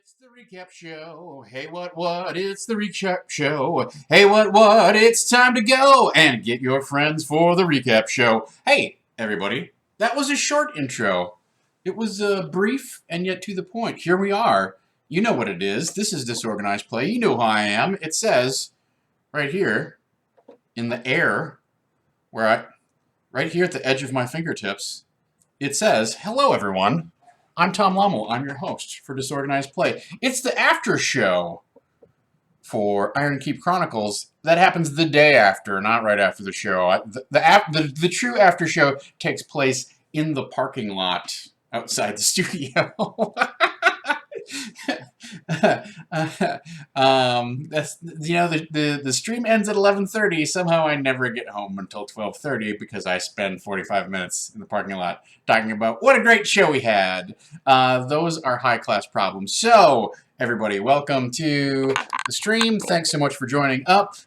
It's the recap show. Hey, what? It's the recap show. Hey, what? It's time to go and get your friends for the recap show. Hey, everybody. That was a short intro. It was brief and yet to the point. Here we are. You know what it is. This is Disorganized Play. You know who I am. It says right here in the air, right here at the edge of my fingertips, it says, "Hello, everyone. I'm Tom Lommel. I'm your host for Disorganized Play." It's the after show for Iron Keep Chronicles. That happens the day after, not right after the show. The true after show takes place in the parking lot outside the studio. That's the stream ends at 11:30. Somehow I never get home until 12:30 because I spend 45 minutes in the parking lot talking about what a great show we had. Those are high-class problems. So everybody, welcome to the stream. Thanks so much for joining up.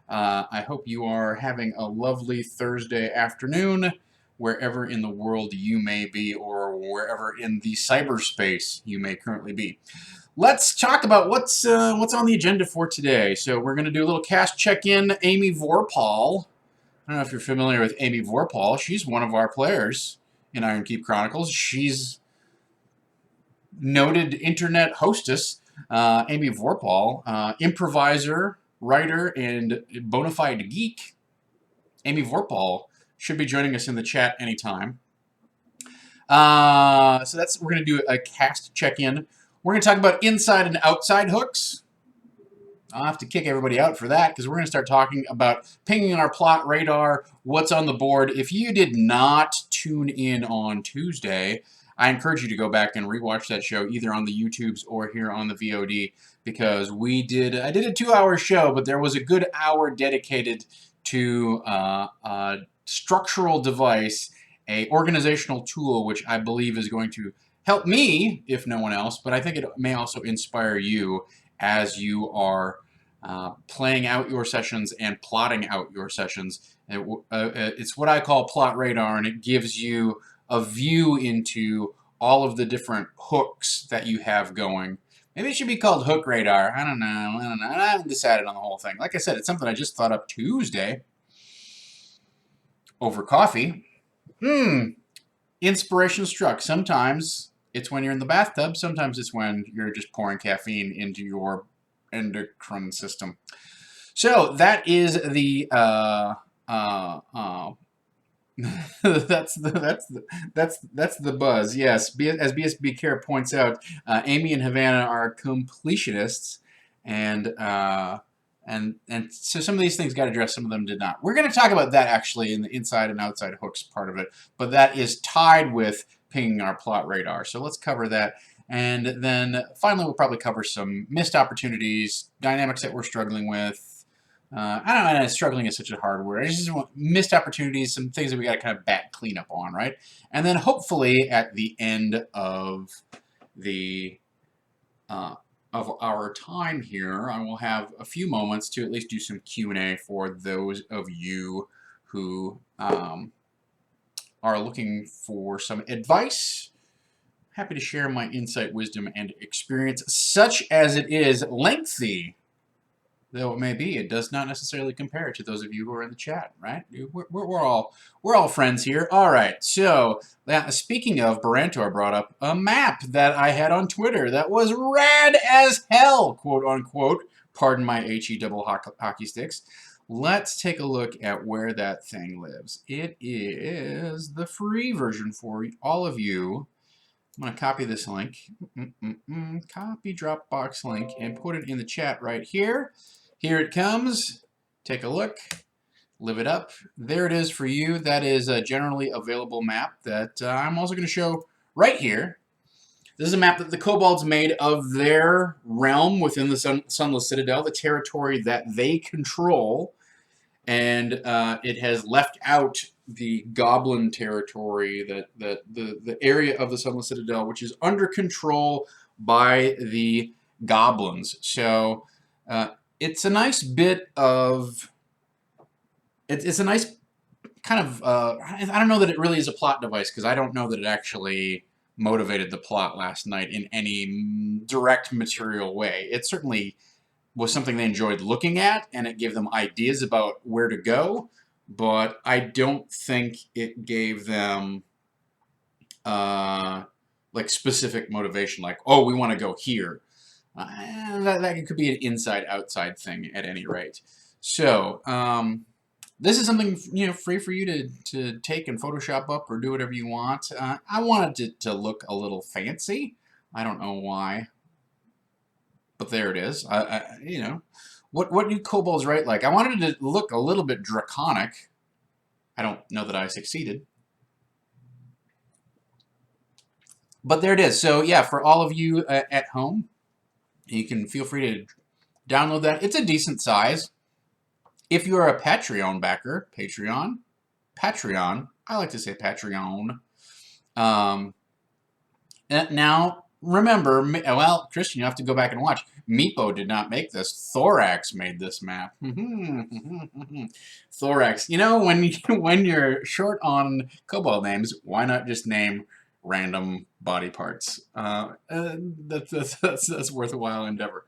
I hope you are having a lovely Thursday afternoon, wherever in the world you may be, or wherever in the cyberspace you may currently be. Let's talk about what's on the agenda for today. So we're going to do a little cast check-in. Amy Vorpal. I don't know if you're familiar with Amy Vorpal. She's one of our players in Iron Keep Chronicles. She's noted internet hostess. Amy Vorpal, improviser, writer, and bona fide geek. Amy Vorpal should be joining us in the chat anytime. So we're going to do a cast check-in. We're going to talk about inside and outside hooks. I'll have to kick everybody out for that because we're going to start talking about pinging our plot radar, what's on the board. If you did not tune in on Tuesday, I encourage you to go back and rewatch that show either on the YouTubes or here on the VOD because I did a 2-hour show, but there was a good hour dedicated to a structural device, a organizational tool, which I believe is going to help me, if no one else, but I think it may also inspire you as you are playing out your sessions and plotting out your sessions. It's what I call Plot Radar, and it gives you a view into all of the different hooks that you have going. Maybe it should be called Hook Radar. I don't know. I haven't decided on the whole thing. Like I said, it's something I just thought up Tuesday over coffee. Inspiration struck. Sometimes it's when you're in the bathtub. Sometimes it's when you're just pouring caffeine into your endocrine system. So that is the that's the buzz. Yes, as BSB Care points out, Amy and Havana are completionists, and so some of these things got addressed, some of them did not. We're going to talk about that actually in the inside and outside hooks part of it, but that is tied with pinging our plot radar. So let's cover that. And then finally, we'll probably cover some missed opportunities, dynamics that we're struggling with. I don't know, struggling is such a hard word. I just want missed opportunities, some things that we got to kind of back clean up on, right? And then hopefully at the end of our time here, I will have a few moments to at least do some Q&A for those of you who are looking for some advice. Happy to share my insight, wisdom, and experience, such as it is lengthy, though it may be. It does not necessarily compare to those of you who are in the chat, right? We're all friends here. All right. So speaking of, Barantor brought up a map that I had on Twitter that was rad as hell, quote unquote. Pardon my HE double hockey sticks. Let's take a look at where that thing lives. It is the free version for all of you. I'm going to copy this link, copy Dropbox link, and put it in the chat right here. Here it comes. Take a look. Live it up. There it is for you. That is a generally available map that I'm also going to show right here. This is a map that the Kobolds made of their realm within the Sunless Citadel, the territory that they control. And it has left out the Goblin territory, the area of the Sunless Citadel, which is under control by the Goblins. So it's a nice bit of... It's a nice kind of... I don't know that it really is a plot device, because I don't know that it actually motivated the plot last night in any direct material way. It certainly was something they enjoyed looking at, and it gave them ideas about where to go, but I don't think it gave them like specific motivation, like, oh, we want to go here. That could be an inside-outside thing at any rate. So, this is something, you know, free for you to take and Photoshop up or do whatever you want. I wanted it to look a little fancy. I don't know why, but there it is. You know, what do kobolds write like? I wanted it to look a little bit draconic. I don't know that I succeeded. But there it is. So yeah, for all of you at home, you can feel free to download that. It's a decent size. If you're a Patreon backer, Patreon, I like to say Patreon. Now, remember, well, Christian, you have to go back and watch. Meepo did not make this. Thorax made this map. Thorax. You know, when you're short on kobold names, why not just name random body parts? That's worthwhile endeavor.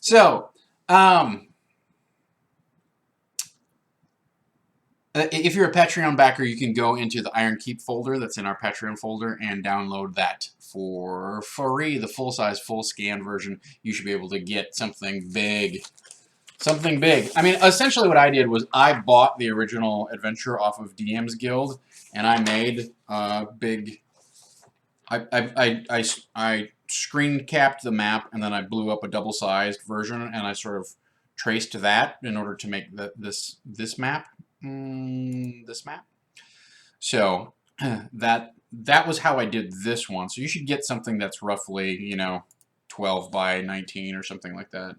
So, if you're a Patreon backer, you can go into the Iron Keep folder that's in our Patreon folder and download that for free, the full-size, full-scan version. You should be able to get something big. Something big. I mean, essentially what I did was I bought the original adventure off of DM's Guild, and I made a big... I screen capped the map, and then I blew up a double-sized version, and I sort of traced that in order to make this map. This map. So that was how I did this one. So you should get something that's roughly, you know, 12 by 19 or something like that.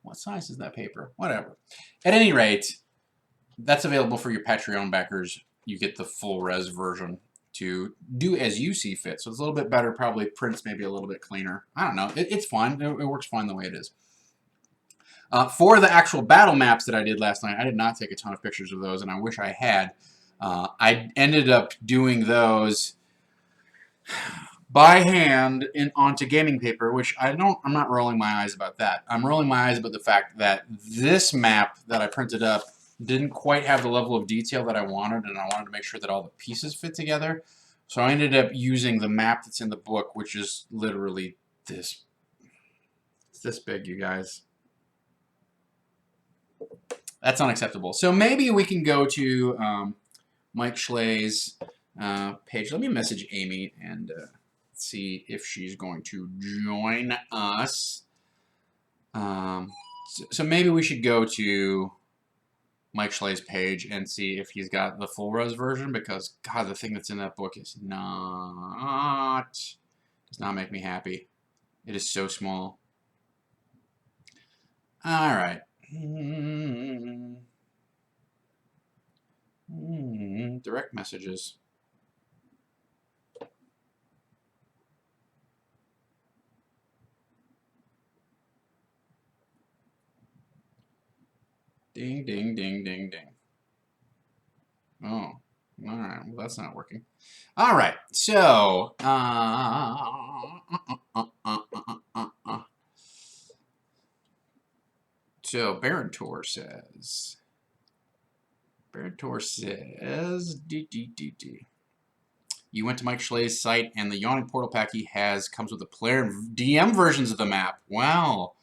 What size is that paper? Whatever. At any rate, that's available for your Patreon backers. You get the full res version to do as you see fit. So it's a little bit better, probably prints maybe a little bit cleaner. I don't know. It's fine. It works fine the way it is. For the actual battle maps that I did last night, I did not take a ton of pictures of those, and I wish I had. I ended up doing those by hand onto gaming paper, which I'm not rolling my eyes about that. I'm rolling my eyes about the fact that this map that I printed up didn't quite have the level of detail that I wanted, and I wanted to make sure that all the pieces fit together. So I ended up using the map that's in the book, which is literally this. It's this big, you guys. That's unacceptable. So maybe we can go to Mike Schlee's page. Let me message Amy and see if she's going to join us. So maybe we should go to Mike Schlee's page and see if he's got the full res version, because God, the thing that's in that book does not make me happy. It is so small. All right. Direct messages. Ding, ding, ding, ding, ding. Oh, all right. Well, that's not working. All right. So, so Barantor says, you went to Mike Schlee's site, and the Yawning Portal pack he has comes with the player and DM versions of the map. Wow.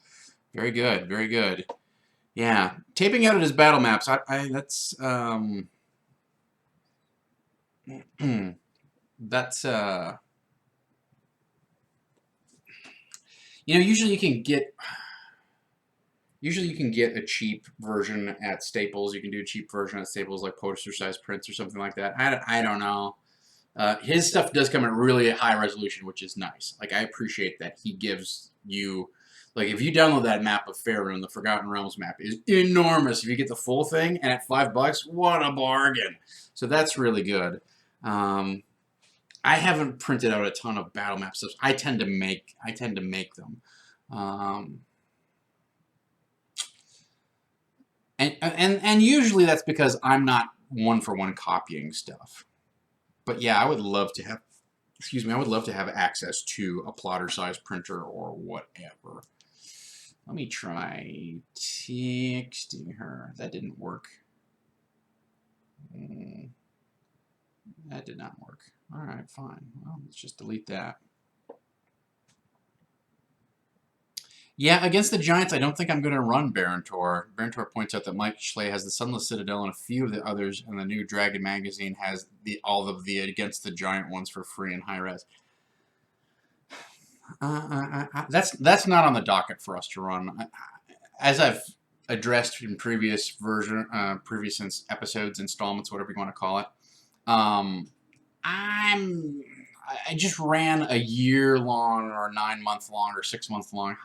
Very good. Very good. Yeah. Taping out his battle maps, that's, that's, you know, usually you can get a cheap version at Staples. You can do a cheap version at Staples, like poster-sized prints or something like that. I don't know. His stuff does come at really high resolution, which is nice. Like, I appreciate that he gives you... Like, if you download that map of Faerun, the Forgotten Realms map is enormous. If you get the full thing, and at $5, what a bargain. So that's really good. I haven't printed out a ton of battle map stuff. I tend to make them. And usually that's because I'm not one-for-one copying stuff. But yeah, I would love to have excuse me, I would love to have access to a plotter-sized printer or whatever. Let me try texting her. That didn't work. That did not work. All right, fine. Well, let's just delete that. Yeah, against the Giants, I don't think I'm going to run Barontor. Barontor points out that Mike Schley has the Sunless Citadel and a few of the others, and the new Dragon magazine has all of the Against the Giant ones for free in high res. That's not on the docket for us to run. As I've addressed in previous episodes, installments, whatever you want to call it, I just ran a year-long or 9-month-long or 6-month-long.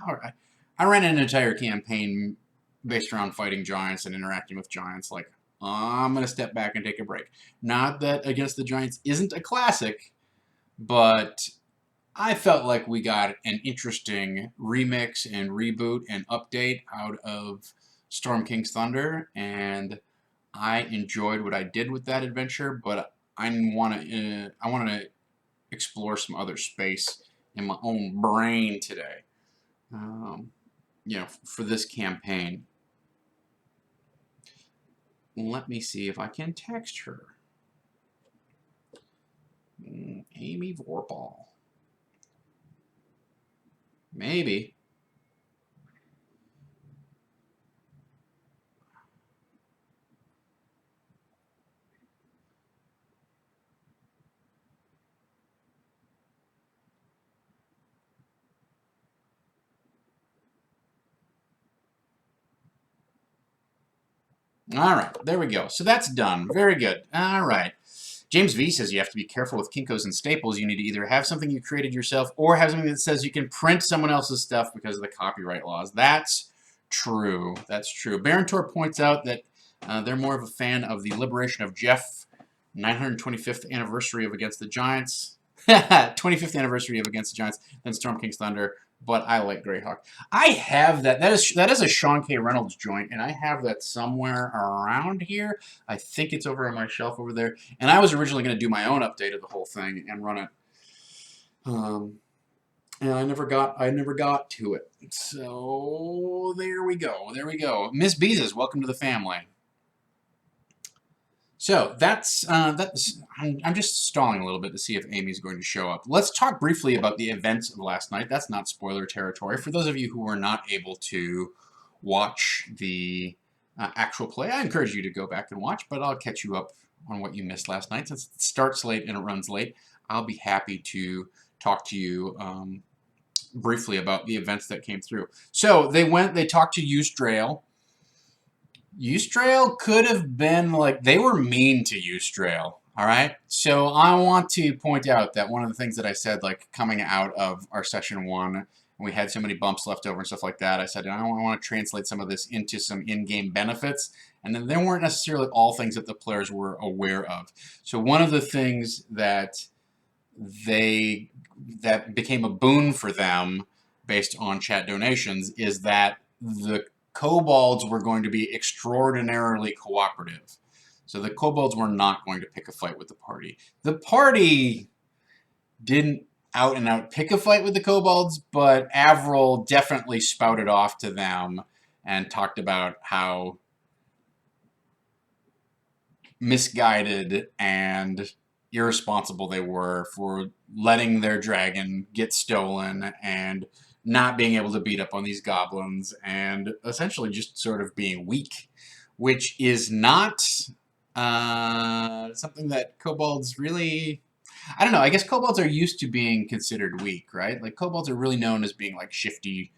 I ran an entire campaign based around fighting giants and interacting with giants. Like, I'm going to step back and take a break. Not that Against the Giants isn't a classic, but I felt like we got an interesting remix and reboot and update out of Storm King's Thunder, and I enjoyed what I did with that adventure, but I want to explore some other space in my own brain today. You know, for this campaign. Let me see if I can text her. Amy Vorpal. Maybe. All right, there we go. So that's done. Very good. All right. James V says you have to be careful with Kinkos and staples. You need to either have something you created yourself or have something that says you can print someone else's stuff because of the copyright laws. That's true. That's true. Barontor points out that they're more of a fan of the Liberation of Jeff 925th anniversary of Against the Giants. 25th anniversary of Against the Giants than Storm King's Thunder. But I like Greyhawk. I have that. That is a Sean K. Reynolds joint, and I have that somewhere around here. I think it's over on my shelf over there. And I was originally going to do my own update of the whole thing and run it. And I never got to it. So there we go. There we go. Miss Beezus, welcome to the family. So that's I'm just stalling a little bit to see if Amy's going to show up. Let's talk briefly about the events of last night. That's not spoiler territory. For those of you who were not able to watch the actual play, I encourage you to go back and watch, but I'll catch you up on what you missed last night. Since it starts late and it runs late, I'll be happy to talk to you briefly about the events that came through. So they talked to Eustrail. Eustrail could have been like, they were mean to Eustrail, all right? So I want to point out that one of the things that I said, like coming out of our session 1, and we had so many bumps left over and stuff like that, I said, I want to translate some of this into some in-game benefits, and then there weren't necessarily all things that the players were aware of. So one of the things that became a boon for them based on chat donations is that the kobolds were going to be extraordinarily cooperative. So the kobolds were not going to pick a fight with the party. The party didn't out and out pick a fight with the kobolds, but Avril definitely spouted off to them and talked about how misguided and irresponsible they were for letting their dragon get stolen and not being able to beat up on these goblins and essentially just sort of being weak, which is not something that kobolds really... I don't know, I guess kobolds are used to being considered weak, right? Like, kobolds are really known as being like shifty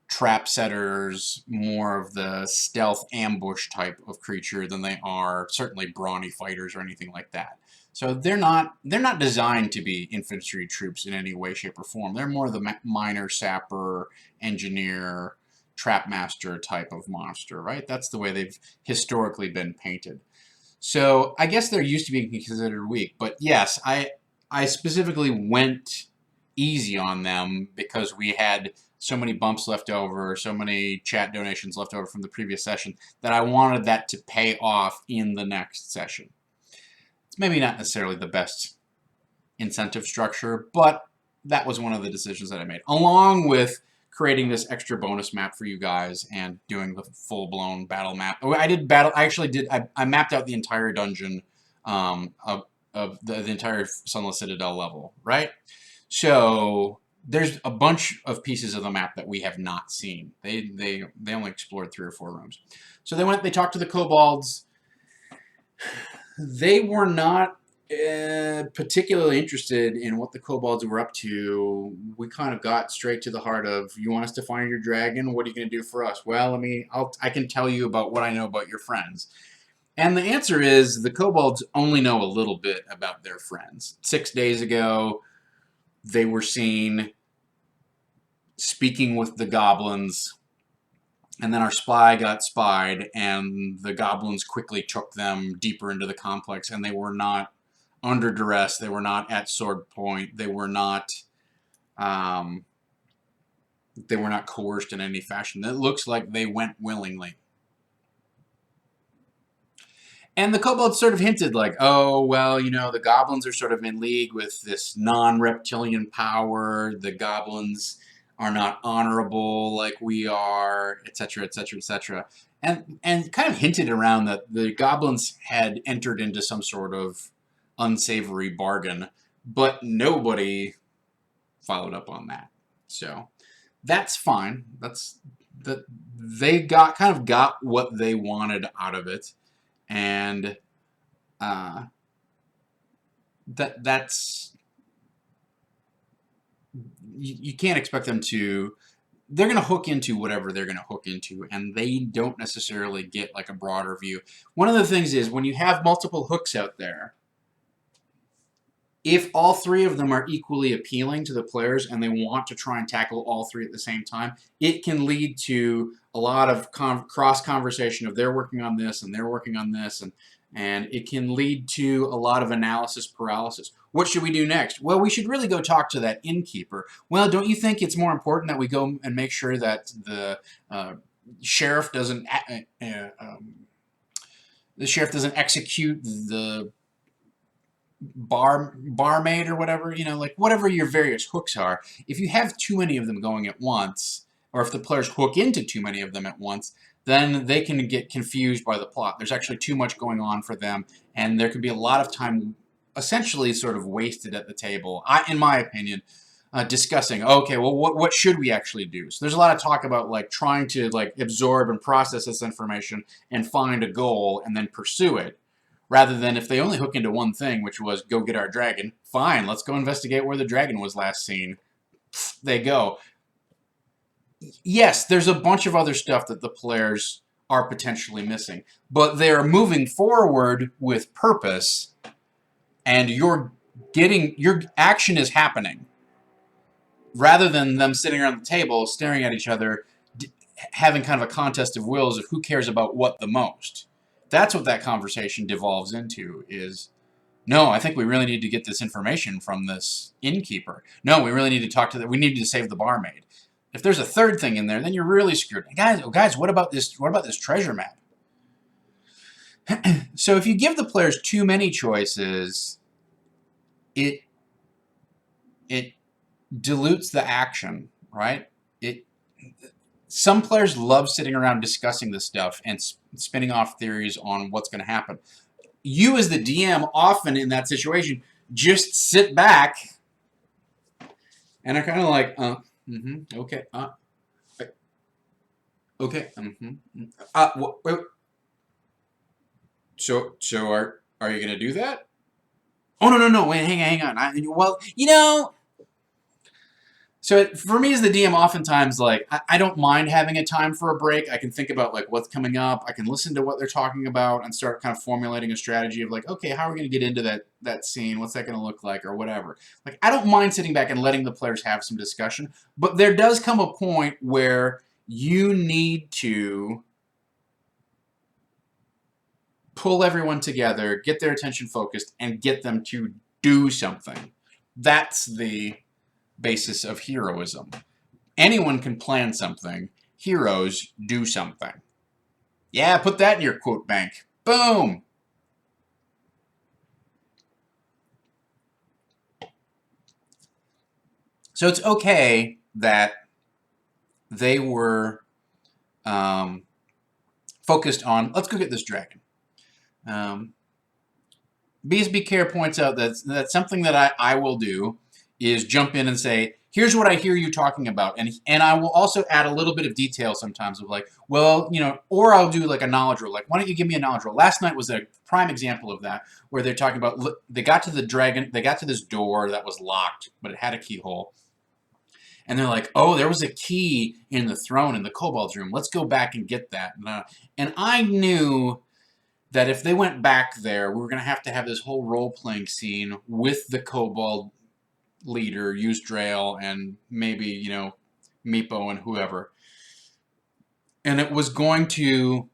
trap setters, more of the stealth ambush type of creature than they are certainly brawny fighters or anything like that. So they're not designed to be infantry troops in any way, shape, or form. They're more the miner, sapper, engineer, trap master type of monster, right? That's the way they've historically been painted. So I guess they're used to being considered weak. But yes, I specifically went easy on them because we had so many bumps left over, so many chat donations left over from the previous session that I wanted that to pay off in the next session. It's maybe not necessarily the best incentive structure, but that was one of the decisions that I made, along with creating this extra bonus map for you guys and doing the full-blown battle map. I mapped out the entire dungeon of the entire Sunless Citadel level, right? So there's a bunch of pieces of the map that we have not seen. They only explored 3 or 4 rooms. So they talked to the kobolds. They were not particularly interested in what the kobolds were up to. We kind of got straight to the heart of, you want us to find your dragon? What are you going to do for us? Well, I can tell you about what I know about your friends. And the answer is, the kobolds only know a little bit about their friends. 6 days ago, they were seen speaking with the goblins, and then our spy got spied, and the goblins quickly took them deeper into the complex, and they were not under duress, they were not at sword point, they were not coerced in any fashion. It looks like they went willingly. And the kobolds sort of hinted like, oh, well, you know, the goblins are sort of in league with this non-reptilian power. The goblins are not honorable like we are, etc., etc., etc. And kind of hinted around that the goblins had entered into some sort of unsavory bargain, but nobody followed up on that. So that's fine. They kind of got what they wanted out of it. And that's you can't expect them to. They're going to hook into whatever they're going to hook into, and they don't necessarily get like a broader view. One of the things is, when you have multiple hooks out there, if all 3 of them are equally appealing to the players and they want to try and tackle all 3 at the same time, it can lead to a lot of cross conversation of, they're working on this and they're working on this, and it can lead to a lot of analysis paralysis. What should we do next? Well, we should really go talk to that innkeeper. Well, don't you think it's more important that we go and make sure that the sheriff doesn't execute the barmaid or whatever, you know, like whatever your various hooks are. If you have too many of them going at once, or if the players hook into too many of them at once, then they can get confused by the plot. There's actually too much going on for them, and there can be a lot of time essentially sort of wasted at the table, in my opinion, discussing, okay, well, what should we actually do? So there's a lot of talk about like trying to like absorb and process this information and find a goal and then pursue it, rather than, if they only hook into one thing, which was go get our dragon, fine, let's go investigate where the dragon was last seen. They go. Yes, there's a bunch of other stuff that the players are potentially missing, but they're moving forward with purpose, and your action is happening, rather than them sitting around the table staring at each other, having kind of a contest of wills of who cares about what the most. That's what that conversation devolves into, is, no, I think we really need to get this information from this innkeeper. No, we really need to talk to we need to save the barmaid. If there's a third thing in there, then you're really screwed. Guys, what about this treasure map? So if you give the players too many choices, it dilutes the action, right? Some players love sitting around discussing this stuff and spinning off theories on what's going to happen. You as the DM, often in that situation, just sit back and are kind of like, okay, okay, so are you going to do that? Oh, no, wait, hang on. Well, you know. So for me as the DM, oftentimes, like, I don't mind having a time for a break. I can think about, like, what's coming up. I can listen to what they're talking about and start kind of formulating a strategy of, like, okay, how are we going to get into that scene? What's that going to look like, or whatever? Like, I don't mind sitting back and letting the players have some discussion, but there does come a point where you need to pull everyone together, get their attention focused, and get them to do something. That's the basis of heroism. Anyone can plan something. Heroes do something. Yeah, put that in your quote bank. Boom! So it's okay that they were focused on, let's go get this dragon. BSB Care points out that something that I will do is jump in and say, here's what I hear you talking about. And I will also add a little bit of detail sometimes of like, well, you know, or I'll do like a knowledge roll. Like, why don't you give me a knowledge roll? Last night was a prime example of that, where they're talking about, look, they got to the dragon, they got to this door that was locked, but it had a keyhole. And they're like, oh, there was a key in the throne in the kobold's room. Let's go back and get that. And I knew that if they went back there, we were going to have this whole role-playing scene with the kobold leader, Yuzdrael, and maybe, you know, Meepo and whoever. And it was going to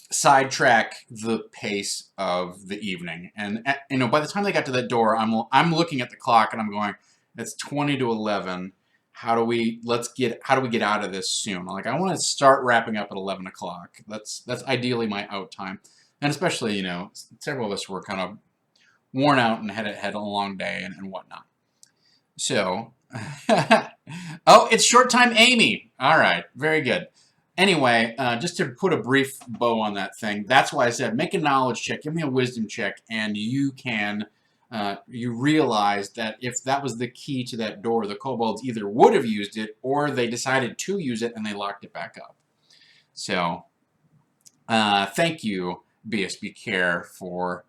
sidetrack the pace of the evening. And, you know, by the time they got to that door, I'm looking at the clock and I'm going, it's 20 to 11. How do we get out of this soon? Like, I want to start wrapping up at 11 o'clock. That's ideally my out time. And especially, you know, several of us were kind of worn out and had a long day and whatnot. So, oh, it's short time Amy. All right, very good. Anyway, just to put a brief bow on that thing, that's why I said make a knowledge check, give me a wisdom check, and you can, you realize that if that was the key to that door, the kobolds either would have used it or they decided to use it and they locked it back up. So, thank you, BSB Care, for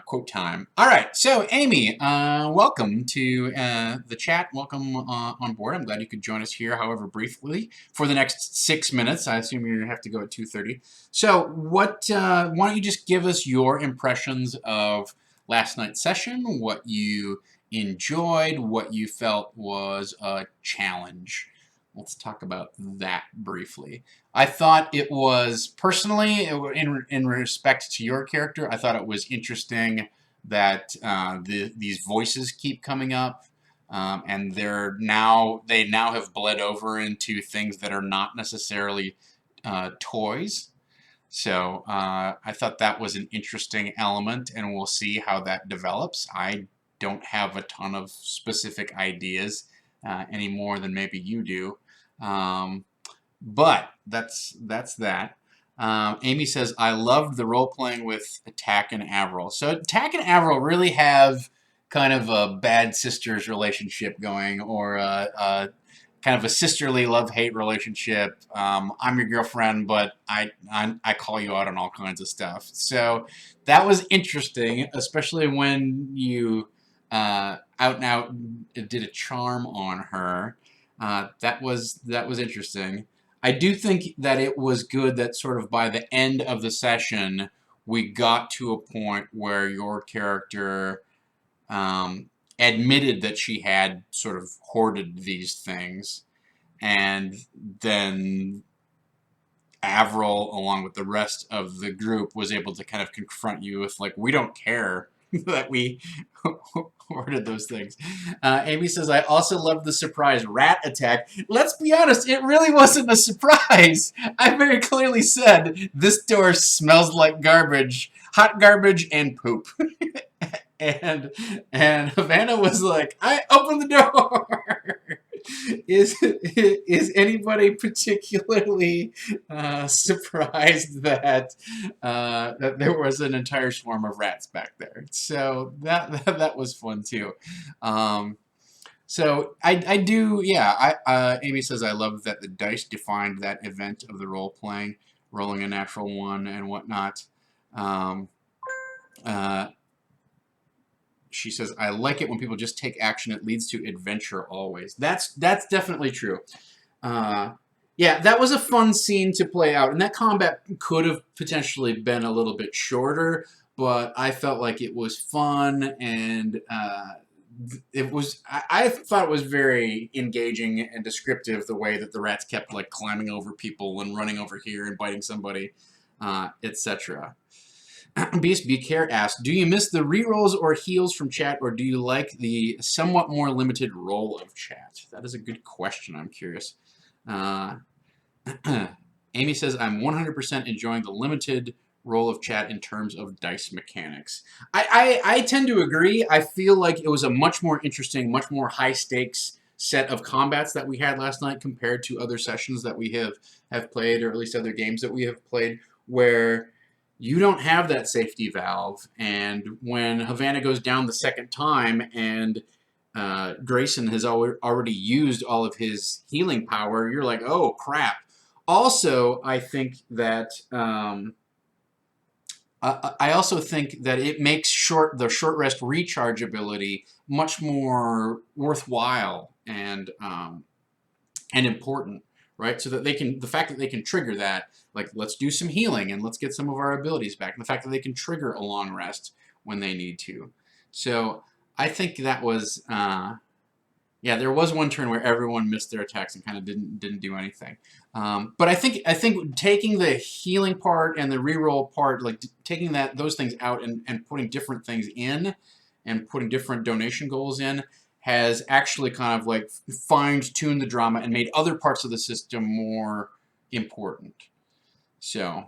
quote time. All right, so Amy, welcome to the chat. Welcome on board. I'm glad you could join us here, however briefly, for the next 6 minutes. I assume you're going to have to go at 2:30. So why don't you just give us your impressions of last night's session, what you enjoyed, what you felt was a challenge. Let's talk about that briefly. I thought it was, personally, in respect to your character, I thought it was interesting that these voices keep coming up, and they now have bled over into things that are not necessarily toys. So I thought that was an interesting element, and we'll see how that develops. I don't have a ton of specific ideas any more than maybe you do. But that's that. Amy says, I loved the role-playing with Attack and Avril. So Attack and Avril really have kind of a bad sisters relationship going, or kind of a sisterly love-hate relationship. I'm your girlfriend, but I call you out on all kinds of stuff. So that was interesting, especially when you out and out did a charm on her. That was interesting. I do think that it was good that sort of by the end of the session, we got to a point where your character admitted that she had sort of hoarded these things, and then Avril, along with the rest of the group, was able to kind of confront you with, like, we don't care that we ordered those things. Amy says, I also love the surprise rat attack. Let's be honest, it really wasn't a surprise. I very clearly said, this door smells like garbage, hot garbage and poop. and Havana was like, I opened the door. Is anybody particularly surprised that that there was an entire swarm of rats back there? So that was fun too. So I do, yeah. Amy says, I love that the dice defined that event of the role playing, rolling a natural one and whatnot. She says, I like it when people just take action. It leads to adventure always. That's definitely true. Yeah, that was a fun scene to play out. And that combat could have potentially been a little bit shorter, but I felt like it was fun, and it was, I thought it was very engaging and descriptive, the way that the rats kept like climbing over people and running over here and biting somebody, etc. BSB Care asks, do you miss the rerolls or heals from chat, or do you like the somewhat more limited role of chat? That is a good question. I'm curious. Amy says, I'm 100% enjoying the limited role of chat in terms of dice mechanics. I tend to agree. I feel like it was a much more interesting, much more high-stakes set of combats that we had last night compared to other sessions that we have played, or at least other games that we have played, where you don't have that safety valve, and when Havana goes down the second time and Grayson has already used all of his healing power, you're like, oh crap. Also, I think that I also think that it makes the short rest recharge ability much more worthwhile and important, right? So that the fact that they can trigger that, like, let's do some healing and let's get some of our abilities back. And the fact that they can trigger a long rest when they need to. So I think that was, yeah, there was one turn where everyone missed their attacks and kind of didn't do anything. But I think taking the healing part and the reroll part, like taking those things out and putting different things in, and putting different donation goals in, has actually kind of like fine-tuned the drama and made other parts of the system more important. So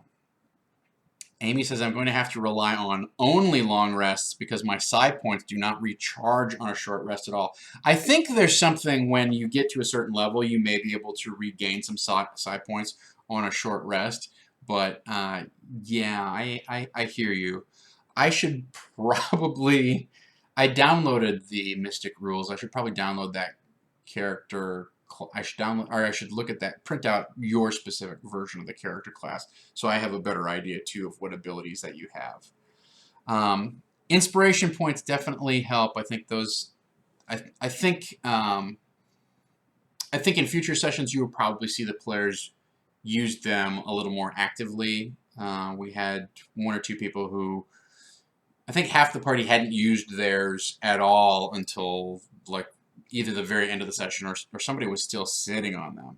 Amy says, I'm going to have to rely on only long rests because my psi points do not recharge on a short rest at all. I think there's something when you get to a certain level, you may be able to regain some psi points on a short rest. But yeah, I hear you. I should probably... I downloaded the Mystic Rules. I should probably download that character. I should look at that, print out your specific version of the character class, so I have a better idea too of what abilities that you have. Inspiration points definitely help. I think those. I think in future sessions you will probably see the players use them a little more actively. We had one or two people who, I think half the party hadn't used theirs at all until like either the very end of the session or somebody was still sitting on them.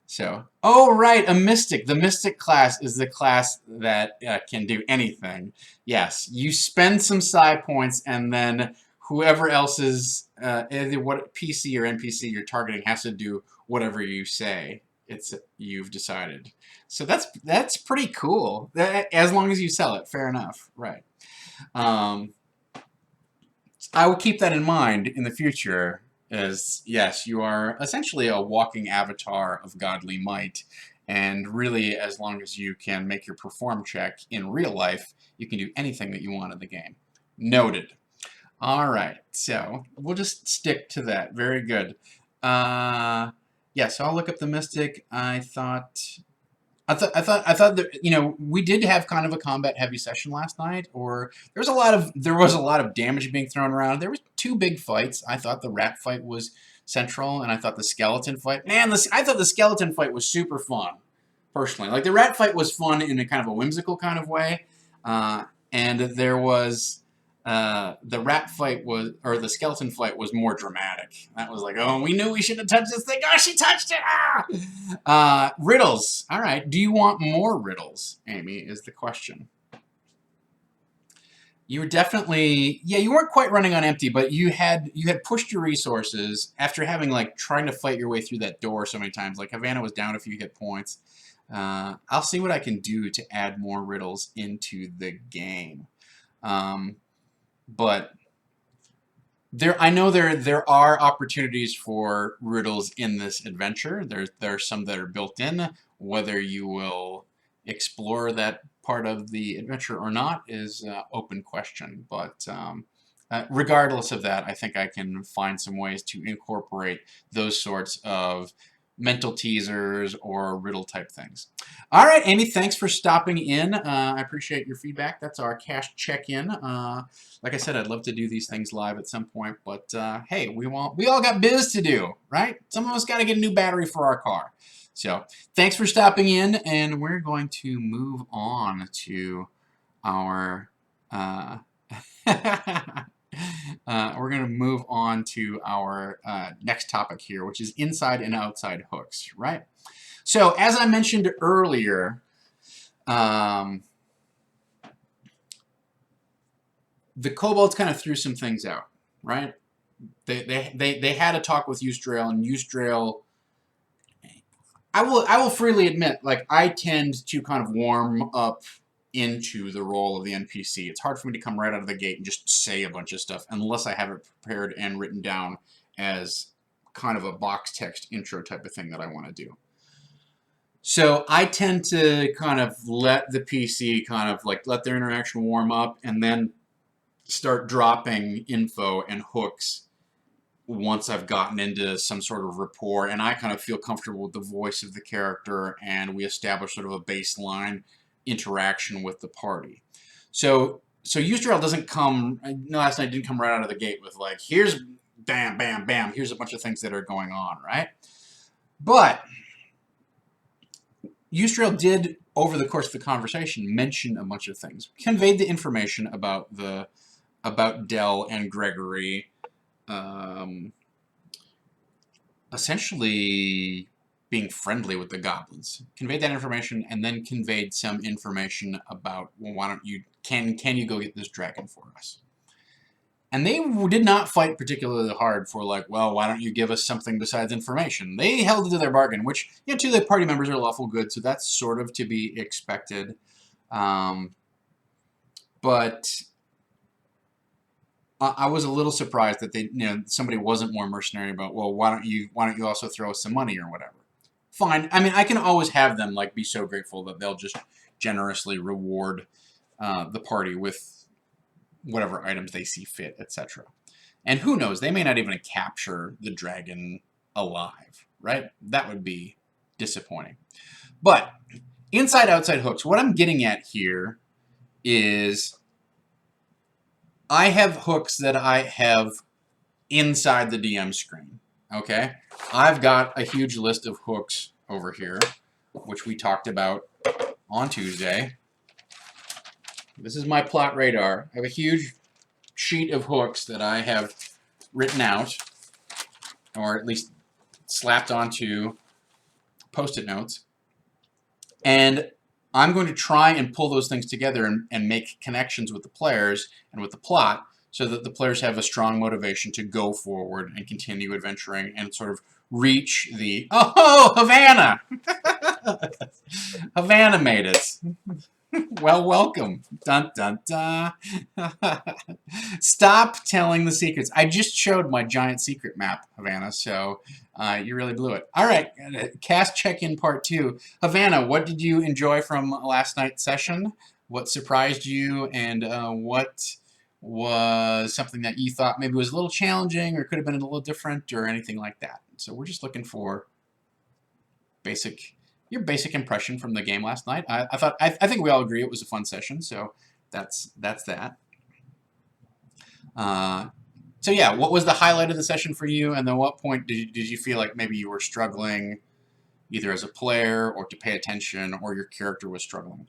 So, oh right, a Mystic. The Mystic class is the class that can do anything. Yes, you spend some psi points and then whoever else's, either what PC or NPC you're targeting has to do whatever you say you've decided. So that's pretty cool, as long as you sell it. Fair enough, right. I will keep that in mind in the future, as yes, you are essentially a walking avatar of godly might, and really, as long as you can make your perform check in real life, you can do anything that you want in the game. Noted. All right, so we'll just stick to that. Very good. Yeah, so I'll look up the Mystic. I thought that, you know, we did have kind of a combat heavy session last night, or there was a lot of damage being thrown around. There was two big fights. I thought the rat fight was central, and I thought the skeleton fight, man, I thought the skeleton fight was super fun, personally. Like, the rat fight was fun in a kind of a whimsical kind of way, and there was the rat fight was, or the skeleton fight was more dramatic. That was like, oh, we knew we shouldn't have touched this thing. Oh, she touched it. Ah! Riddles. All right. Do you want more riddles, Amy, is the question. You were definitely, yeah, you weren't quite running on empty, but you had pushed your resources after having, like, trying to fight your way through that door so many times. Like, Havana was down a few hit points. I'll see what I can do to add more riddles into the game. But I know there are opportunities for riddles in this adventure. There are some that are built in. Whether you will explore that part of the adventure or not is an open question. But regardless of that, I think I can find some ways to incorporate those sorts of mental teasers or riddle type things. All right, Amy, thanks for stopping in. I appreciate your feedback. That's our cash check-in. Like I said, I'd love to do these things live at some point, but hey, we all got biz to do, right? Some of us got to get a new battery for our car. So thanks for stopping in, and we're going to move on to our we're going to move on to our next topic here, which is inside and outside hooks, right? So as I mentioned earlier, the kobolds kind of threw some things out, right? They had a talk with Eustrail, and Eustrail, I will freely admit, like, I tend to kind of warm up into the role of the NPC. It's hard for me to come right out of the gate and just say a bunch of stuff unless I have it prepared and written down as kind of a box text intro type of thing that I want to do. So I tend to kind of let the PC kind of like let their interaction warm up and then start dropping info and hooks once I've gotten into some sort of rapport and I kind of feel comfortable with the voice of the character and we establish sort of a baseline interaction with the party. So Yawning doesn't come, last night didn't come right out of the gate with like, here's bam, bam, bam, here's a bunch of things that are going on, right? But Yawning did, over the course of the conversation, mention a bunch of things. Conveyed the information about Dell and Gregory, essentially being friendly with the goblins. Conveyed that information, and then conveyed some information about, well, why don't you, can you go get this dragon for us? And they did not fight particularly hard for like, well, why don't you give us something besides information? They held to their bargain, which, you know, to the party members are lawful good, so that's sort of to be expected. But I was a little surprised that they, you know, somebody wasn't more mercenary about, well, why don't you also throw us some money or whatever. Fine. I mean, I can always have them like be so grateful that they'll just generously reward the party with whatever items they see fit, etc. And who knows, they may not even capture the dragon alive, right? That would be disappointing. But inside-outside hooks, what I'm getting at here is I have hooks that I have inside the DM screen, okay? I've got a huge list of hooks over here, which we talked about on Tuesday. This is my plot radar. I have a huge sheet of hooks that I have written out, or at least slapped onto Post-it notes. And I'm going to try and pull those things together and make connections with the players and with the plot so that the players have a strong motivation to go forward and continue adventuring and sort of reach the, oh, Havana! Havana made it. Well, welcome. Dun, dun, dun. Stop telling the secrets. I just showed my giant secret map, Havana, so you really blew it. All right, cast check-in part 2. Havana, what did you enjoy from last night's session? What surprised you, and what was something that you thought maybe was a little challenging or could have been a little different or anything like that? So we're just looking for your basic impression from the game last night. I think we all agree it was a fun session, so that's that. So yeah, what was the highlight of the session for you, and then what point did you feel like maybe you were struggling either as a player or to pay attention, or your character was struggling?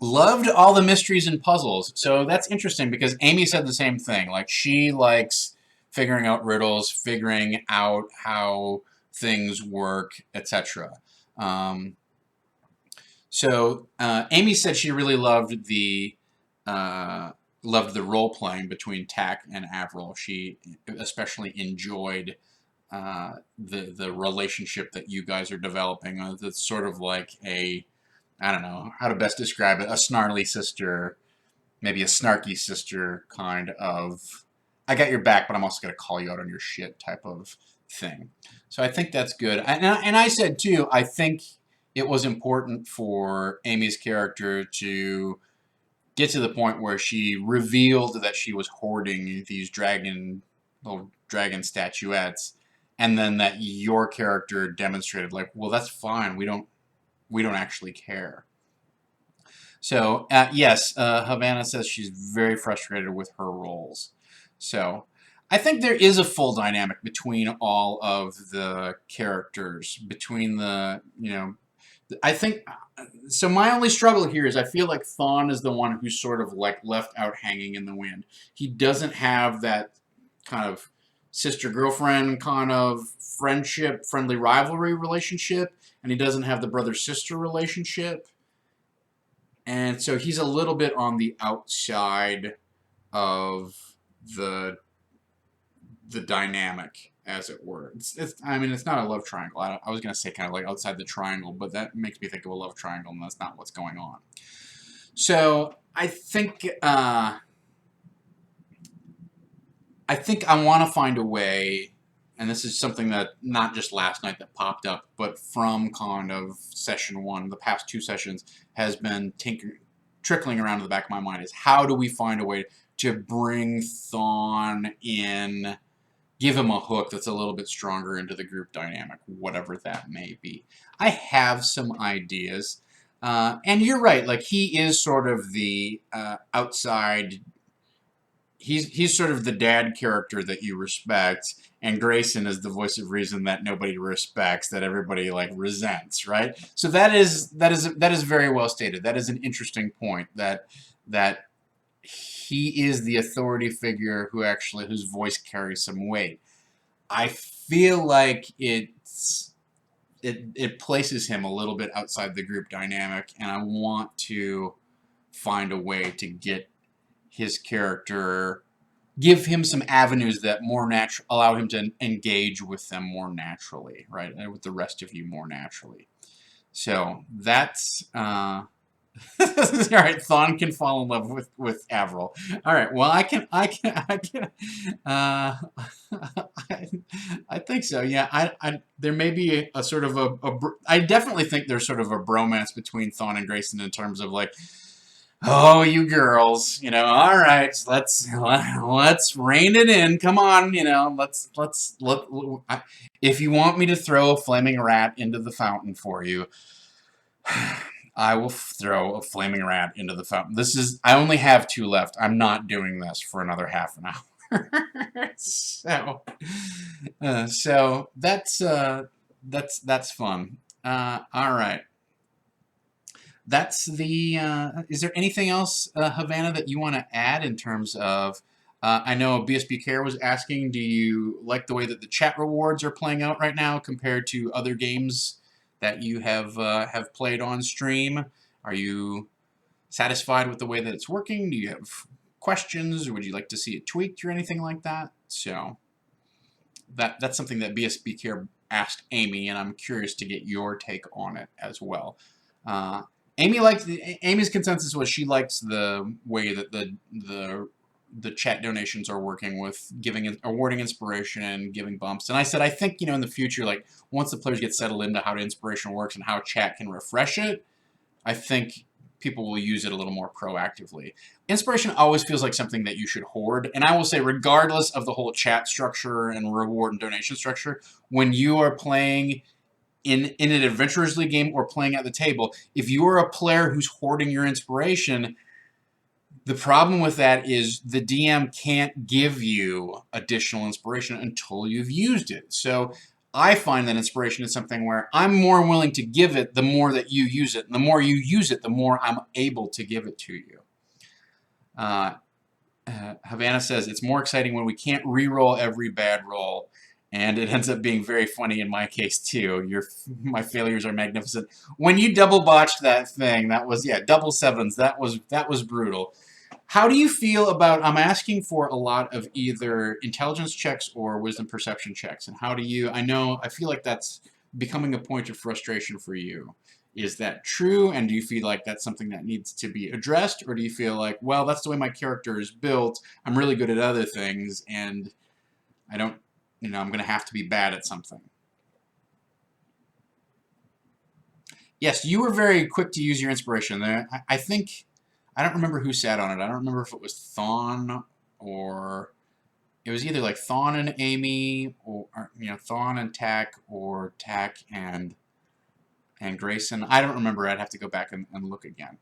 Loved all the mysteries and puzzles. So that's interesting because Amy said the same thing. Like, she likes figuring out riddles, figuring out how things work, etc. Amy said she really loved the role playing between Tack and Avril. She especially enjoyed the relationship that you guys are developing. That's sort of like a, I don't know how to best describe it, a snarly sister, maybe a snarky sister kind of, I got your back, but I'm also going to call you out on your shit type of thing. So I think that's good. And I said, too, I think it was important for Amy's character to get to the point where she revealed that she was hoarding these little dragon statuettes, and then that your character demonstrated, like, well, that's fine. We don't actually care. So, yes, Havana says she's very frustrated with her roles. So, I think there is a full dynamic between all of the characters, between the, you know, I think, so my only struggle here is I feel like Thawne is the one who's sort of like left out hanging in the wind. He doesn't have that kind of sister-girlfriend kind of friendship, friendly rivalry relationship, and he doesn't have the brother-sister relationship. And so he's a little bit on the outside of the dynamic. as it were. I mean, it's not a love triangle. I was going to say kind of like outside the triangle, but that makes me think of a love triangle, and that's not what's going on. So I think I want to find a way, and this is something that not just last night that popped up, but from kind of session 1, the past 2 sessions, has been trickling around in the back of my mind, is how do we find a way to bring Thawne in, give him a hook that's a little bit stronger into the group dynamic, whatever that may be. I have some ideas, and you're right, like he is sort of the outside. He's sort of the dad character that you respect, and Grayson is the voice of reason that nobody respects, that everybody like resents, right? So that is very well stated. That is an interesting point, that he is the authority figure whose voice carries some weight. I feel like it places him a little bit outside the group dynamic, and I want to find a way to get his character, give him some avenues that allow him to engage with them more naturally, right, and with the rest of you more naturally. So that's all right. Thawne can fall in love with Avril. All right. Well, I think so. Yeah. There may be a sort of I definitely think there's sort of a bromance between Thawne and Grayson in terms of like, oh, you girls, all right, let's rein it in. Come on, if you want me to throw a flaming rat into the fountain for you, I will throw a flaming rat into the fountain. I only have 2 left. I'm not doing this for another half an hour. So that's fun. All right. That's is there anything else, Havana, that you want to add in terms of, I know BSB Care was asking, do you like the way that the chat rewards are playing out right now compared to other games that you have played on stream? Are you satisfied with the way that it's working? Do you have questions, or would you like to see it tweaked or anything like that? So that's something that BSB Care asked Amy, and I'm curious to get your take on it as well. Amy's consensus was she likes the way that the chat donations are working with awarding inspiration, giving bumps. And I said, I think, in the future, like once the players get settled into how inspiration works and how chat can refresh it, I think people will use it a little more proactively. Inspiration always feels like something that you should hoard. And I will say, regardless of the whole chat structure and reward and donation structure, when you are playing in an Adventurers League game or playing at the table, if you are a player who's hoarding your inspiration, the problem with that is the DM can't give you additional inspiration until you've used it. So I find that inspiration is something where I'm more willing to give it the more that you use it. And the more you use it, the more I'm able to give it to you. Havana says, it's more exciting when we can't re-roll every bad roll. And it ends up being very funny in my case, too. My failures are magnificent. When you double botched that thing, that was, double 7s. That was brutal. How do you feel about, I'm asking for a lot of either intelligence checks or wisdom perception checks. And how do you, I feel like that's becoming a point of frustration for you. Is that true? And do you feel like that's something that needs to be addressed? Or do you feel like, well, that's the way my character is built. I'm really good at other things, and I don't, I'm going to have to be bad at something. Yes, you were very quick to use your inspiration there. I think, I don't remember who sat on it. I don't remember if it was Thawne or it was either like Thawne and Amy or Thawne and Tack or Tack and Grayson. I don't remember. I'd have to go back and look again.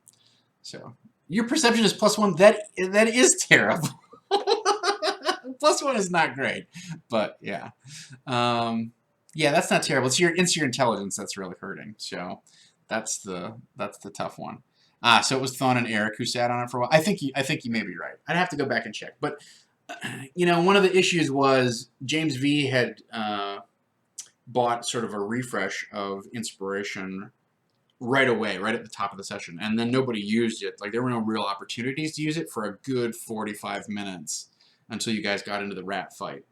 So your perception is +1. That is terrible. +1 is not great, but yeah. Yeah, that's not terrible. It's your intelligence that's really hurting. So that's the tough one. So it was Thawne and Eric who sat on it for a while. I think you may be right. I'd have to go back and check. But one of the issues was James V had bought sort of a refresh of inspiration right away, right at the top of the session, and then nobody used it. Like there were no real opportunities to use it for a good 45 minutes until you guys got into the rat fight.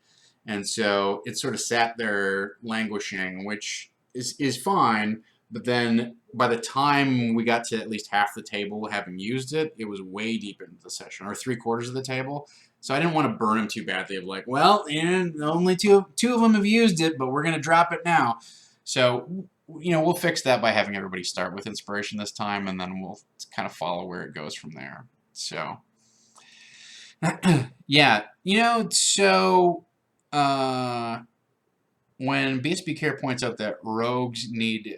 And so it sort of sat there languishing, which is fine. But then by the time we got to at least half the table having used it, it was way deep into the session, or 3/4 of the table. So I didn't want to burn them too badly of like, well, and only two of them have used it, but we're going to drop it now. So, we'll fix that by having everybody start with inspiration this time, and then we'll kind of follow where it goes from there. So, yeah, so when BSB Care points out that rogues need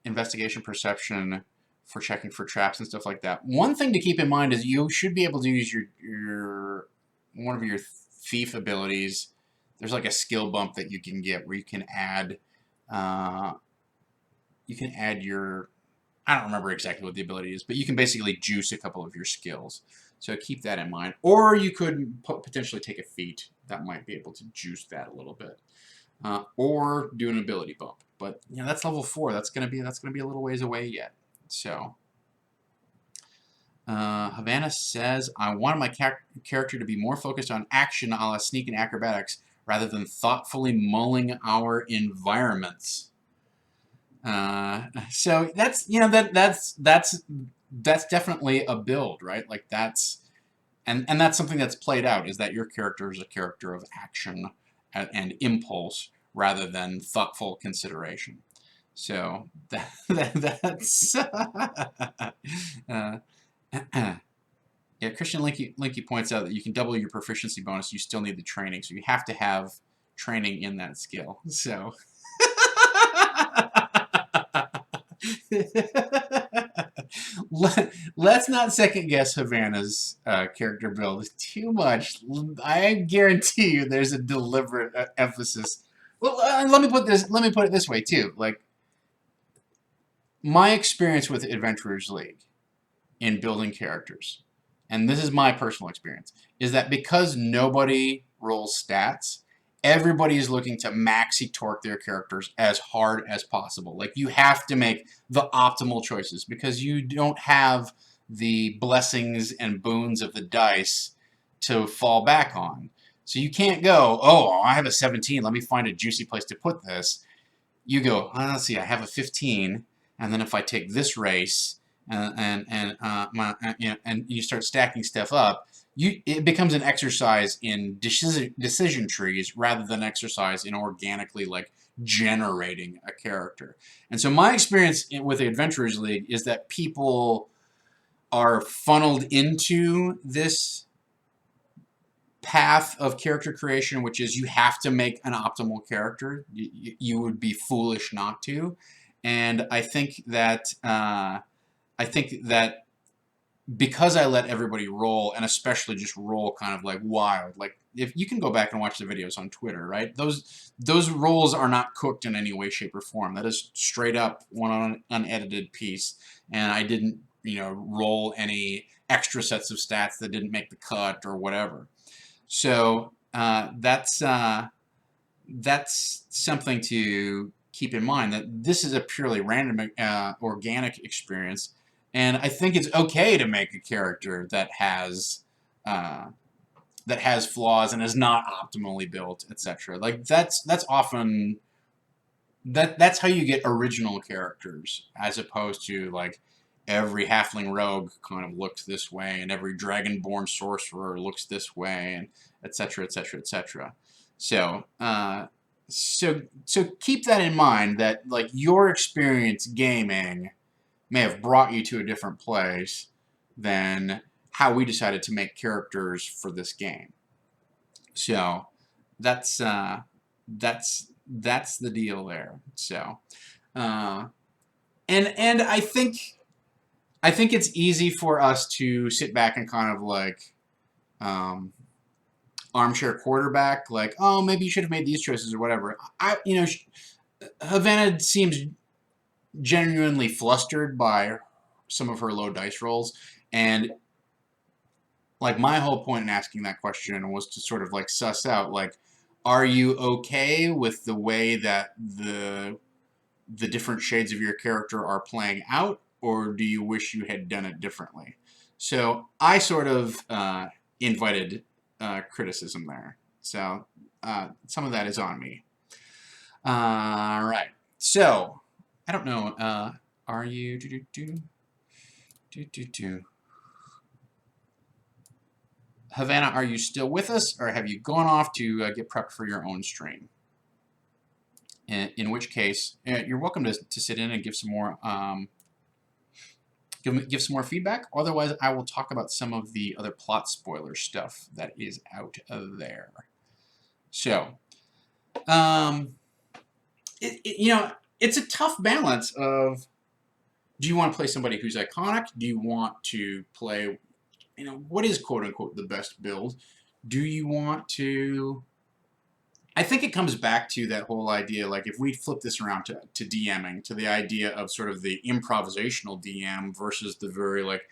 investigation perception for checking for traps and stuff like that, one thing to keep in mind is you should be able to use your one of your thief abilities. There's like a skill bump that you can get where you can add your, I don't remember exactly what the ability is, but you can basically juice a couple of your skills. So keep that in mind. Or you could potentially take a feat that might be able to juice that a little bit. Or do an ability bump. But that's level 4. That's gonna be a little ways away yet. So Havana says, I wanted my character to be more focused on action a la sneak and acrobatics rather than thoughtfully mulling our environments. So that's that's definitely a build, right? Like that's that's something that's played out, is that your character is a character of action and impulse rather than thoughtful consideration. So that's yeah. Christian Linky points out that you can double your proficiency bonus. You still need the training, so you have to have training in that skill. So. Let's not second guess Havana's character build too much. I guarantee you, there's a deliberate emphasis. Well, let me put it this way too. Like, my experience with Adventurers League in building characters, and this is my personal experience, is that because nobody rolls stats, everybody is looking to maxi torque their characters as hard as possible. Like, you have to make the optimal choices because you don't have the blessings and boons of the dice to fall back on. So you can't go, oh, I have a 17, let me find a juicy place to put this. You go, let's see, I have a 15, and then if I take this race and you start stacking stuff up, it becomes an exercise in decision trees rather than exercise in organically like generating a character. And so my experience with the Adventurers League is that people are funneled into this path of character creation, which is you have to make an optimal character. You would be foolish not to. And I think that because I let everybody roll, and especially just roll kind of like wild, like if you can go back and watch the videos on Twitter, right? Those rolls are not cooked in any way, shape, or form. That is straight up one unedited piece, and I didn't, roll any extra sets of stats that didn't make the cut or whatever. So that's something to keep in mind, that this is a purely random, organic experience. And I think it's okay to make a character that has flaws and is not optimally built, etc. Like that's often that's how you get original characters, as opposed to like every halfling rogue kind of looks this way, and every dragonborn sorcerer looks this way, and etc. etc. etc. So so keep that in mind, that like your experience gaming may have brought you to a different place than how we decided to make characters for this game. So that's the deal there. So and I think it's easy for us to sit back and kind of like armchair quarterback, like, oh, maybe you should have made these choices or whatever. Havana seems genuinely flustered by some of her low dice rolls, and like my whole point in asking that question was to sort of like suss out, like, are you okay with the way that the different shades of your character are playing out, or do you wish you had done it differently? So I sort of invited criticism there. So some of that is on me. All right. So I don't know. Are you Havana? Are you still with us, or have you gone off to get prepped for your own stream? In which case, you're welcome to sit in and give some more give some more feedback. Otherwise, I will talk about some of the other plot spoiler stuff that is out of there. So, you know, it's a tough balance of, do you want to play somebody who's iconic? Do you want to play, you know, what is quote unquote the best build? Do you want to? I think it comes back to that whole idea, like if we flip this around to DMing, to the idea of sort of the improvisational DM versus the very like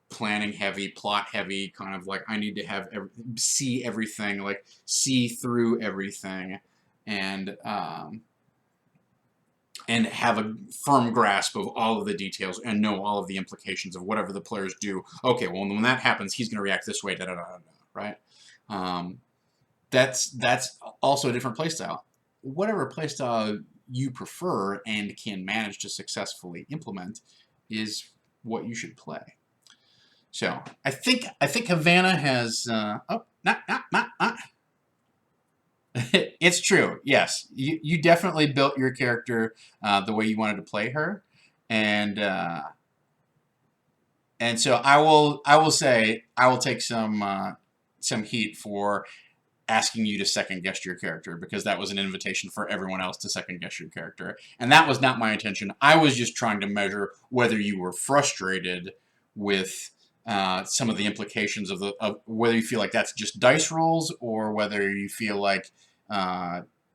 planning heavy, plot heavy, kind of like I need to have see everything, like see through everything, and have a firm grasp of all of the details and know all of the implications of whatever the players do. Okay, well when that happens, he's going to react this way, da da da da, right? That's also a different playstyle. Whatever playstyle you prefer and can manage to successfully implement is what you should play. So I think Havana has It's true. Yes, you definitely built your character the way you wanted to play her, and so I will say I will take some heat for asking you to second guess your character, because that was an invitation for everyone else to second guess your character, and that was not my intention. I was just trying to measure whether you were frustrated with some of the implications of whether you feel like that's just dice rolls, or whether you feel like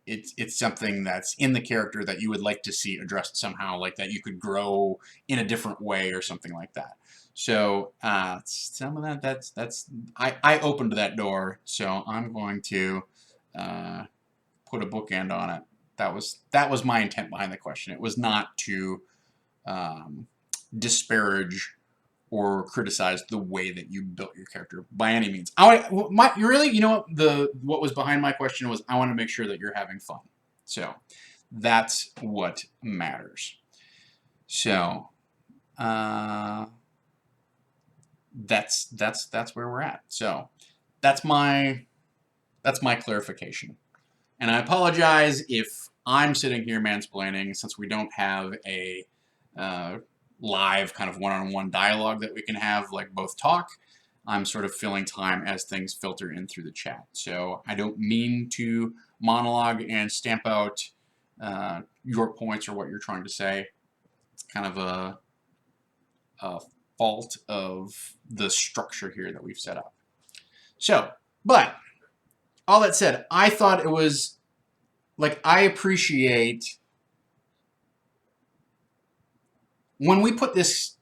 it's something that's in the character that you would like to see addressed somehow, like that you could grow in a different way or something like that. So some of that's I opened that door, so I'm going to put a bookend on it. That was my intent behind the question. It was not to disparage or criticize the way that you built your character by any means. You know what was behind my question was, I want to make sure that you're having fun. So that's what matters. So that's where we're at. So that's my clarification. And I apologize if I'm sitting here mansplaining, since we don't have a live kind of one-on-one dialogue that we can have, like both talk. I'm sort of filling time as things filter in through the chat. So I don't mean to monologue and stamp out your points or what you're trying to say. It's kind of a fault of the structure here that we've set up. So, but all that said, I thought it was, like, I appreciate when we put this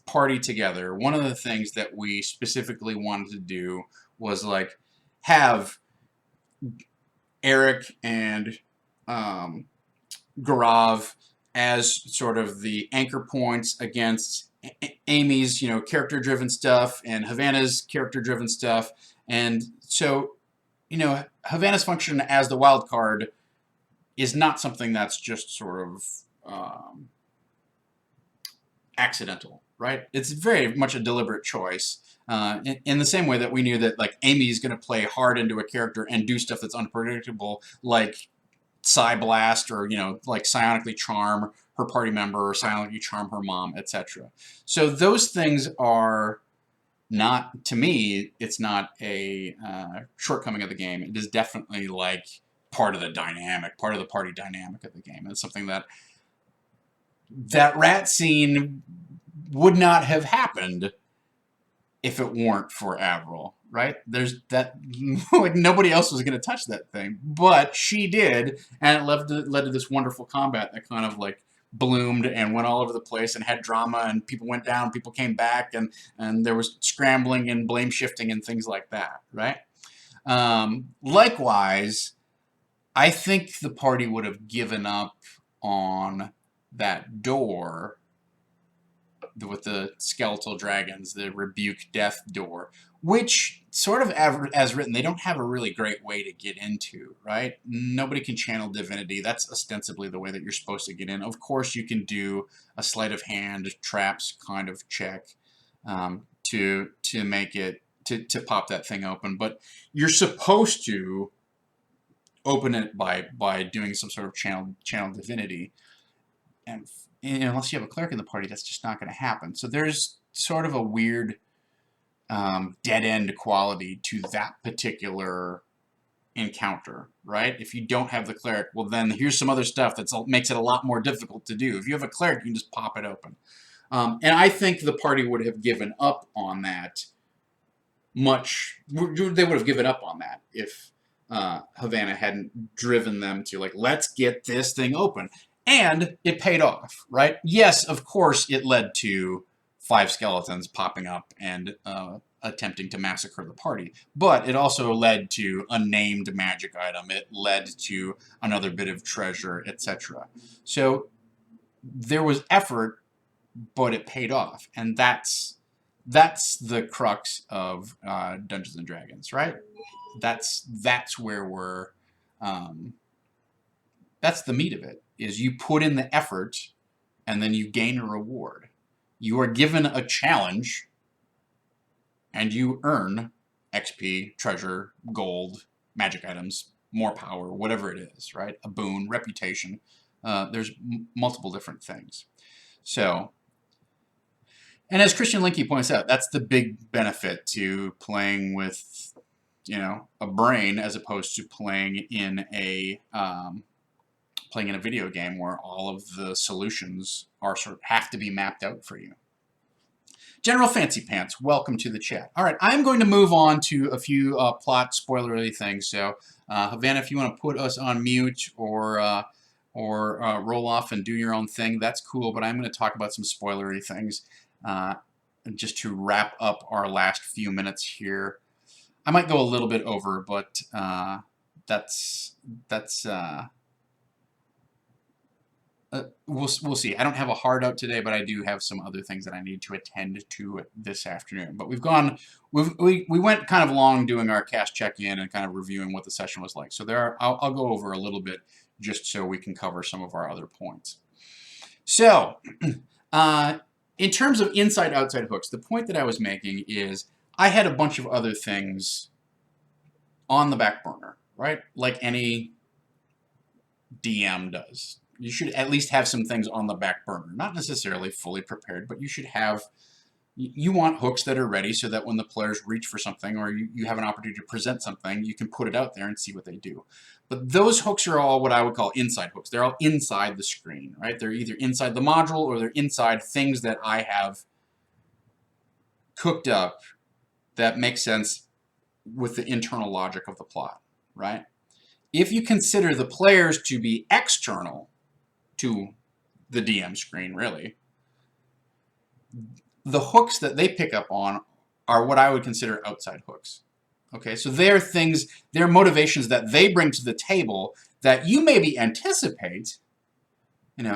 party together. One of the things that we specifically wanted to do was like have Eric and Gaurav as sort of the anchor points against Amy's, character-driven stuff and Havana's character-driven stuff. And so, Havana's function as the wild card is not something that's just sort of accidental, right? It's very much a deliberate choice. In the same way that we knew that, like, Amy's going to play hard into a character and do stuff that's unpredictable, like Psi Blast, or like psionically charm her party member, or psionically charm her mom, etc. So those things are not, to me, it's not a shortcoming of the game. It is definitely like part of the dynamic, part of the party dynamic of the game. It's something that rat scene would not have happened if it weren't for Avril, right? There's that, like, nobody else was going to touch that thing, but she did, and it led to this wonderful combat that kind of like bloomed and went all over the place and had drama, and people went down, people came back, and there was scrambling and blame shifting and things like that, right? Likewise, I think the party would have given up on that door with the skeletal dragons, the rebuke death door, which sort of as written, they don't have a really great way to get into, right? Nobody can channel divinity. That's ostensibly the way that you're supposed to get in. Of course, you can do a sleight of hand traps kind of check to make it to pop that thing open, but you're supposed to open it by doing some sort of channel divinity, and unless you have a cleric in the party, that's just not going to happen. So there's sort of a weird dead-end quality to that particular encounter, right? If you don't have the cleric, well then here's some other stuff that makes it a lot more difficult to do. If you have a cleric, you can just pop it open. And I think the party would have given up on that they would have given up on that if Havana hadn't driven them to, like, let's get this thing open. And it paid off, right? Yes, of course, it led to 5 skeletons popping up and attempting to massacre the party. But it also led to a named magic item. It led to another bit of treasure, etc. So there was effort, but it paid off. And that's the crux of Dungeons and Dragons, right? That's where we're... that's the meat of it, is you put in the effort and then you gain a reward. You are given a challenge and you earn XP, treasure, gold, magic items, more power, whatever it is, right? A boon, reputation. There's multiple different things. So, and as Christian Linke points out, that's the big benefit to playing with, a brain as opposed to playing in a video game where all of the solutions are have to be mapped out for you. General Fancy Pants, welcome to the chat. All right, I'm going to move on to a few plot spoilery things. So, Havana, if you want to put us on mute or roll off and do your own thing, that's cool. But I'm going to talk about some spoilery things just to wrap up our last few minutes here. I might go a little bit over, but we'll see. I don't have a hard out today, but I do have some other things that I need to attend to this afternoon. But we went kind of long doing our cast check-in and kind of reviewing what the session was like. So I'll go over a little bit just so we can cover some of our other points. So, in terms of inside-outside hooks, the point that I was making is I had a bunch of other things on the back burner, right? Like any DM does. You should at least have some things on the back burner. Not necessarily fully prepared, but you should have... You want hooks that are ready so that when the players reach for something or you have an opportunity to present something, you can put it out there and see what they do. But those hooks are all what I would call inside hooks. They're all inside the screen, right? They're either inside the module or they're inside things that I have cooked up that make sense with the internal logic of the plot, right? If you consider the players to be external to the DM screen, really, the hooks that they pick up on are what I would consider outside hooks. Okay, so they're motivations that they bring to the table that you maybe anticipate.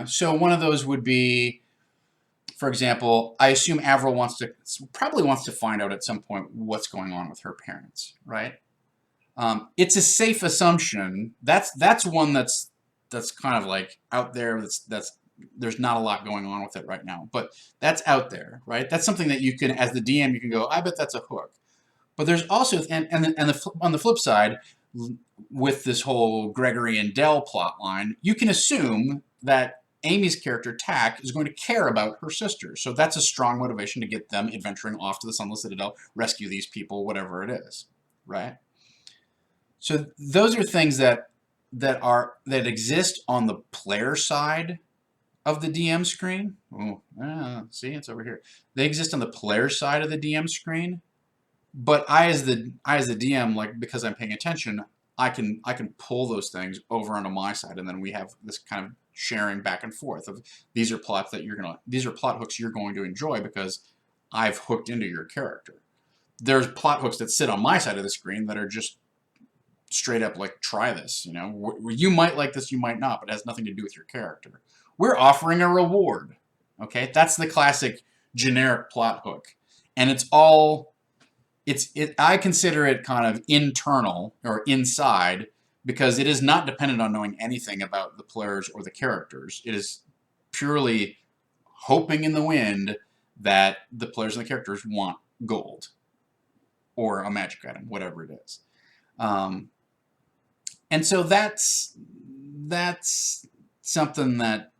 So one of those would be, for example, I assume Avril probably wants to find out at some point what's going on with her parents, right? It's a safe assumption. That's one that's kind of like out there. There's not a lot going on with it right now, but that's out there, right? That's something that you can, as the DM, you can go, I bet that's a hook. But there's also, on the flip side, with this whole Gregory and Dell plot line, you can assume that Amy's character, Tack, is going to care about her sister. So that's a strong motivation to get them adventuring off to the Sunless Citadel, rescue these people, whatever it is, right? So those are things that exist on the player side of the DM screen. Oh, see, it's over here. They exist on the player side of the DM screen, but I as the DM, like, because I'm paying attention, I can pull those things over onto my side, and then we have this kind of sharing back and forth of these are plot hooks you're going to enjoy because I've hooked into your character. There's plot hooks that sit on my side of the screen that are just straight up like, try this, you might like this, you might not, but it has nothing to do with your character. We're offering a reward, okay? That's the classic generic plot hook, and it's all I consider it kind of internal or inside because it is not dependent on knowing anything about the players or the characters. It is purely hoping in the wind that the players and the characters want gold or a magic item, whatever it is. And so that's something that's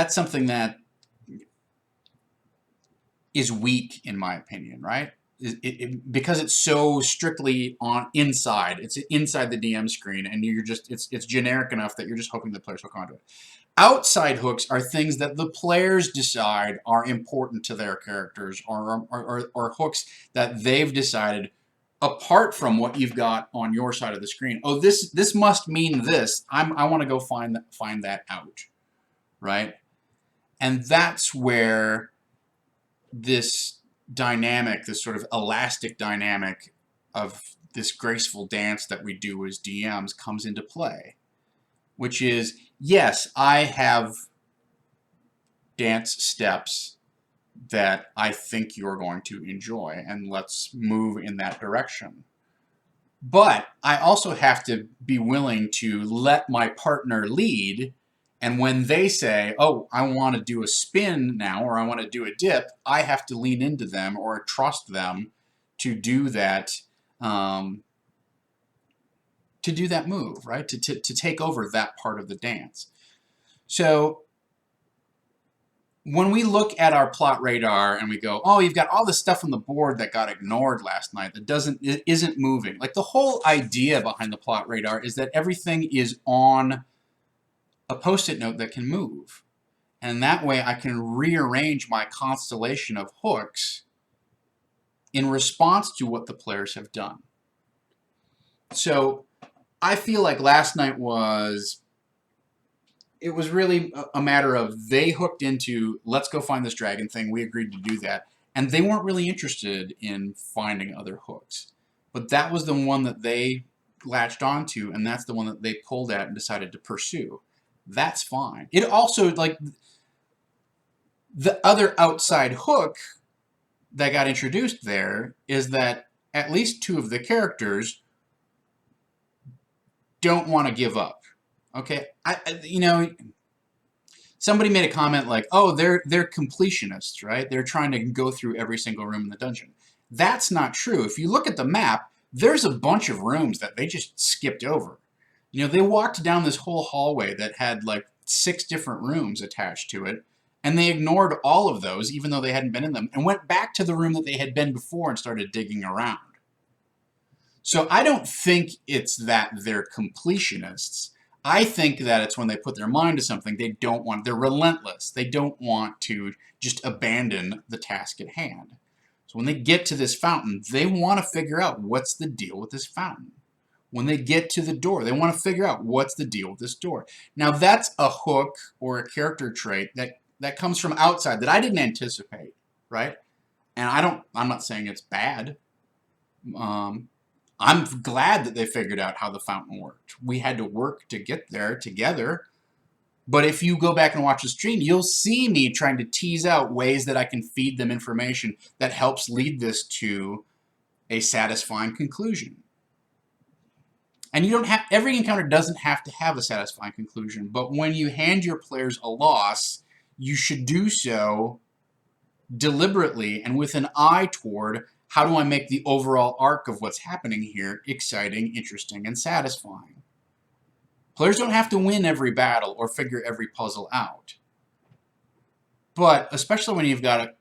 something that is weak in my opinion, right? Because it's so strictly on inside. It's inside the DM screen, and you're just it's generic enough that you're just hoping the players hook onto it. Outside hooks are things that the players decide are important to their characters, or hooks that they've decided apart from what you've got on your side of the screen. Oh, this must mean this. I want to go find that out, right? And that's where this dynamic, this sort of elastic dynamic of this graceful dance that we do as DMs comes into play, which is, yes, I have dance steps that I think you're going to enjoy, and let's move in that direction. But I also have to be willing to let my partner lead, and when they say, oh, I want to do a spin now, or I want to do a dip, I have to lean into them or trust them to do that move, right? To take over that part of the dance. So when we look at our plot radar and we go, oh, you've got all this stuff on the board that got ignored last night that isn't moving. Like, the whole idea behind the plot radar is that everything is on a Post-it note that can move. And that way I can rearrange my constellation of hooks in response to what the players have done. So I feel like last night it was really a matter of they hooked into, let's go find this dragon thing. We agreed to do that. And they weren't really interested in finding other hooks. But that was the one that they latched onto, and that's the one that they pulled at and decided to pursue. That's fine. It also, like, the other outside hook that got introduced there is that at least two of the characters don't want to give up. Okay, somebody made a comment like, oh, they're completionists, right? They're trying to go through every single room in the dungeon. That's not true. If you look at the map, there's a bunch of rooms that they just skipped over. They walked down this whole hallway that had like 6 different rooms attached to it, and they ignored all of those, even though they hadn't been in them, and went back to the room that they had been before and started digging around. So I don't think it's that they're completionists. I think that it's when they put their mind to something, they're relentless. They don't want to just abandon the task at hand. So when they get to this fountain, they want to figure out what's the deal with this fountain. When they get to the door, they want to figure out what's the deal with this door. Now that's a hook or a character trait that comes from outside that I didn't anticipate, right? And I'm not saying it's bad. I'm glad that they figured out how the fountain worked. We had to work to get there together. But if you go back and watch the stream, you'll see me trying to tease out ways that I can feed them information that helps lead this to a satisfying conclusion. And every encounter doesn't have to have a satisfying conclusion, but when you hand your players a loss, you should do so deliberately and with an eye toward, how do I make the overall arc of what's happening here exciting, interesting, and satisfying? Players don't have to win every battle or figure every puzzle out. But especially when you've got,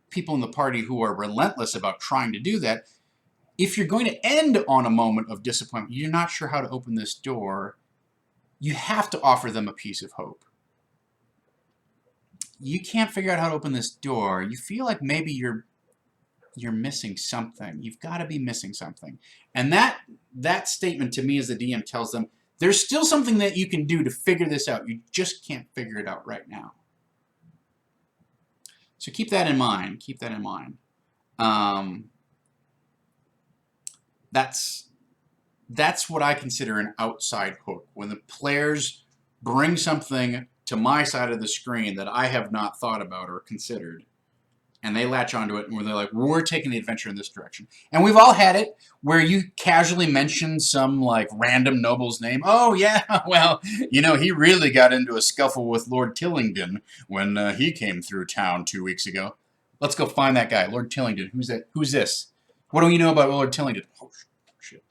people in the party who are relentless about trying to do that, if you're going to end on a moment of disappointment, you're not sure how to open this door, you have to offer them a piece of hope. You can't figure out how to open this door. You feel like maybe you're missing something. You've got to be missing something. And that statement to me as the DM tells them, there's still something that you can do to figure this out. You just can't figure it out right now. So keep that in mind. Keep that in mind. That's what I consider an outside hook. When the players bring something to my side of the screen that I have not thought about or considered, and they latch onto it, and they're like, we're taking the adventure in this direction. And we've all had it where you casually mention some like random noble's name. Oh yeah, well, you know, he really got into a scuffle with Lord Tillingdon when he came through town 2 weeks ago. Let's go find that guy, Lord Tillingdon. Who's that? Who's this? What do you know about Lord Tillingdon? Oh shit!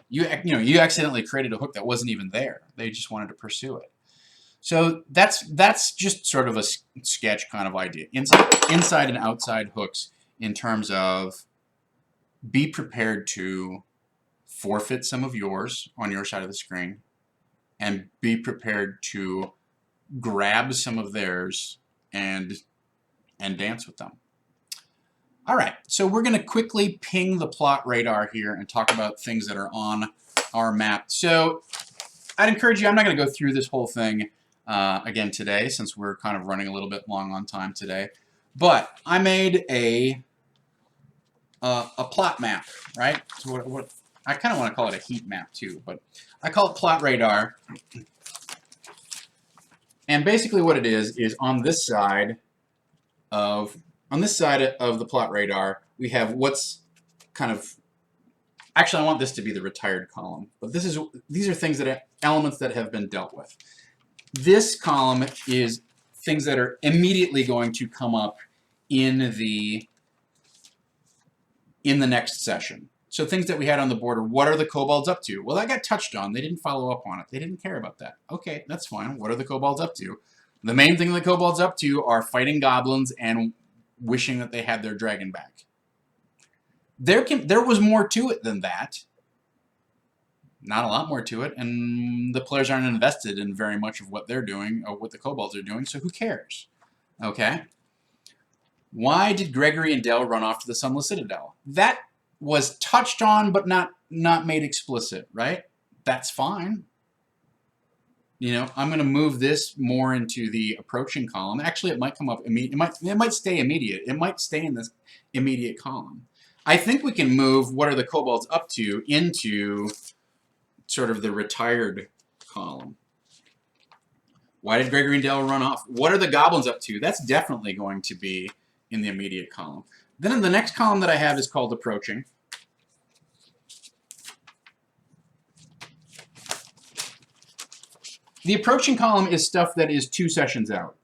You accidentally created a hook that wasn't even there. They just wanted to pursue it. So that's just sort of a sketch kind of idea. Inside and outside hooks in terms of be prepared to forfeit some of yours on your side of the screen and be prepared to grab some of theirs and dance with them. All right, so we're going to quickly ping the plot radar here and talk about things that are on our map. So I'd encourage you, I'm not going to go through this whole thing again today, since we're kind of running a little bit long on time today. But I made a plot map, right? So what I kind of want to call it a heat map too, but I call it plot radar. And basically what it is on this side of the plot radar, we have what's kind of, actually I want this to be the retired column, but these are things elements that have been dealt with. This column is things that are immediately going to come up in the next session. So things that we had on the border, what are the kobolds up to? Well, that got touched on. They didn't follow up on it. They didn't care about that. Okay, that's fine. What are the kobolds up to? The main thing the kobolds up to are fighting goblins and wishing that they had their dragon back. There was more to it than that. Not a lot more to it, and the players aren't invested in very much of what they're doing or what the kobolds are doing, so who cares? Okay? Why did Gregory and Dell run off to the Sunless Citadel? That was touched on, but not made explicit, right? That's fine. You know, I'm going to move this more into the approaching column. Actually, it might come up immediate. It might stay immediate. It might stay in this immediate column. I think we can move what are the kobolds up to into sort of the retired column. Why did Gregory and Dell run off? What are the goblins up to? That's definitely going to be in the immediate column. Then in the next column that I have is called approaching. The approaching column is stuff that is 2 sessions out.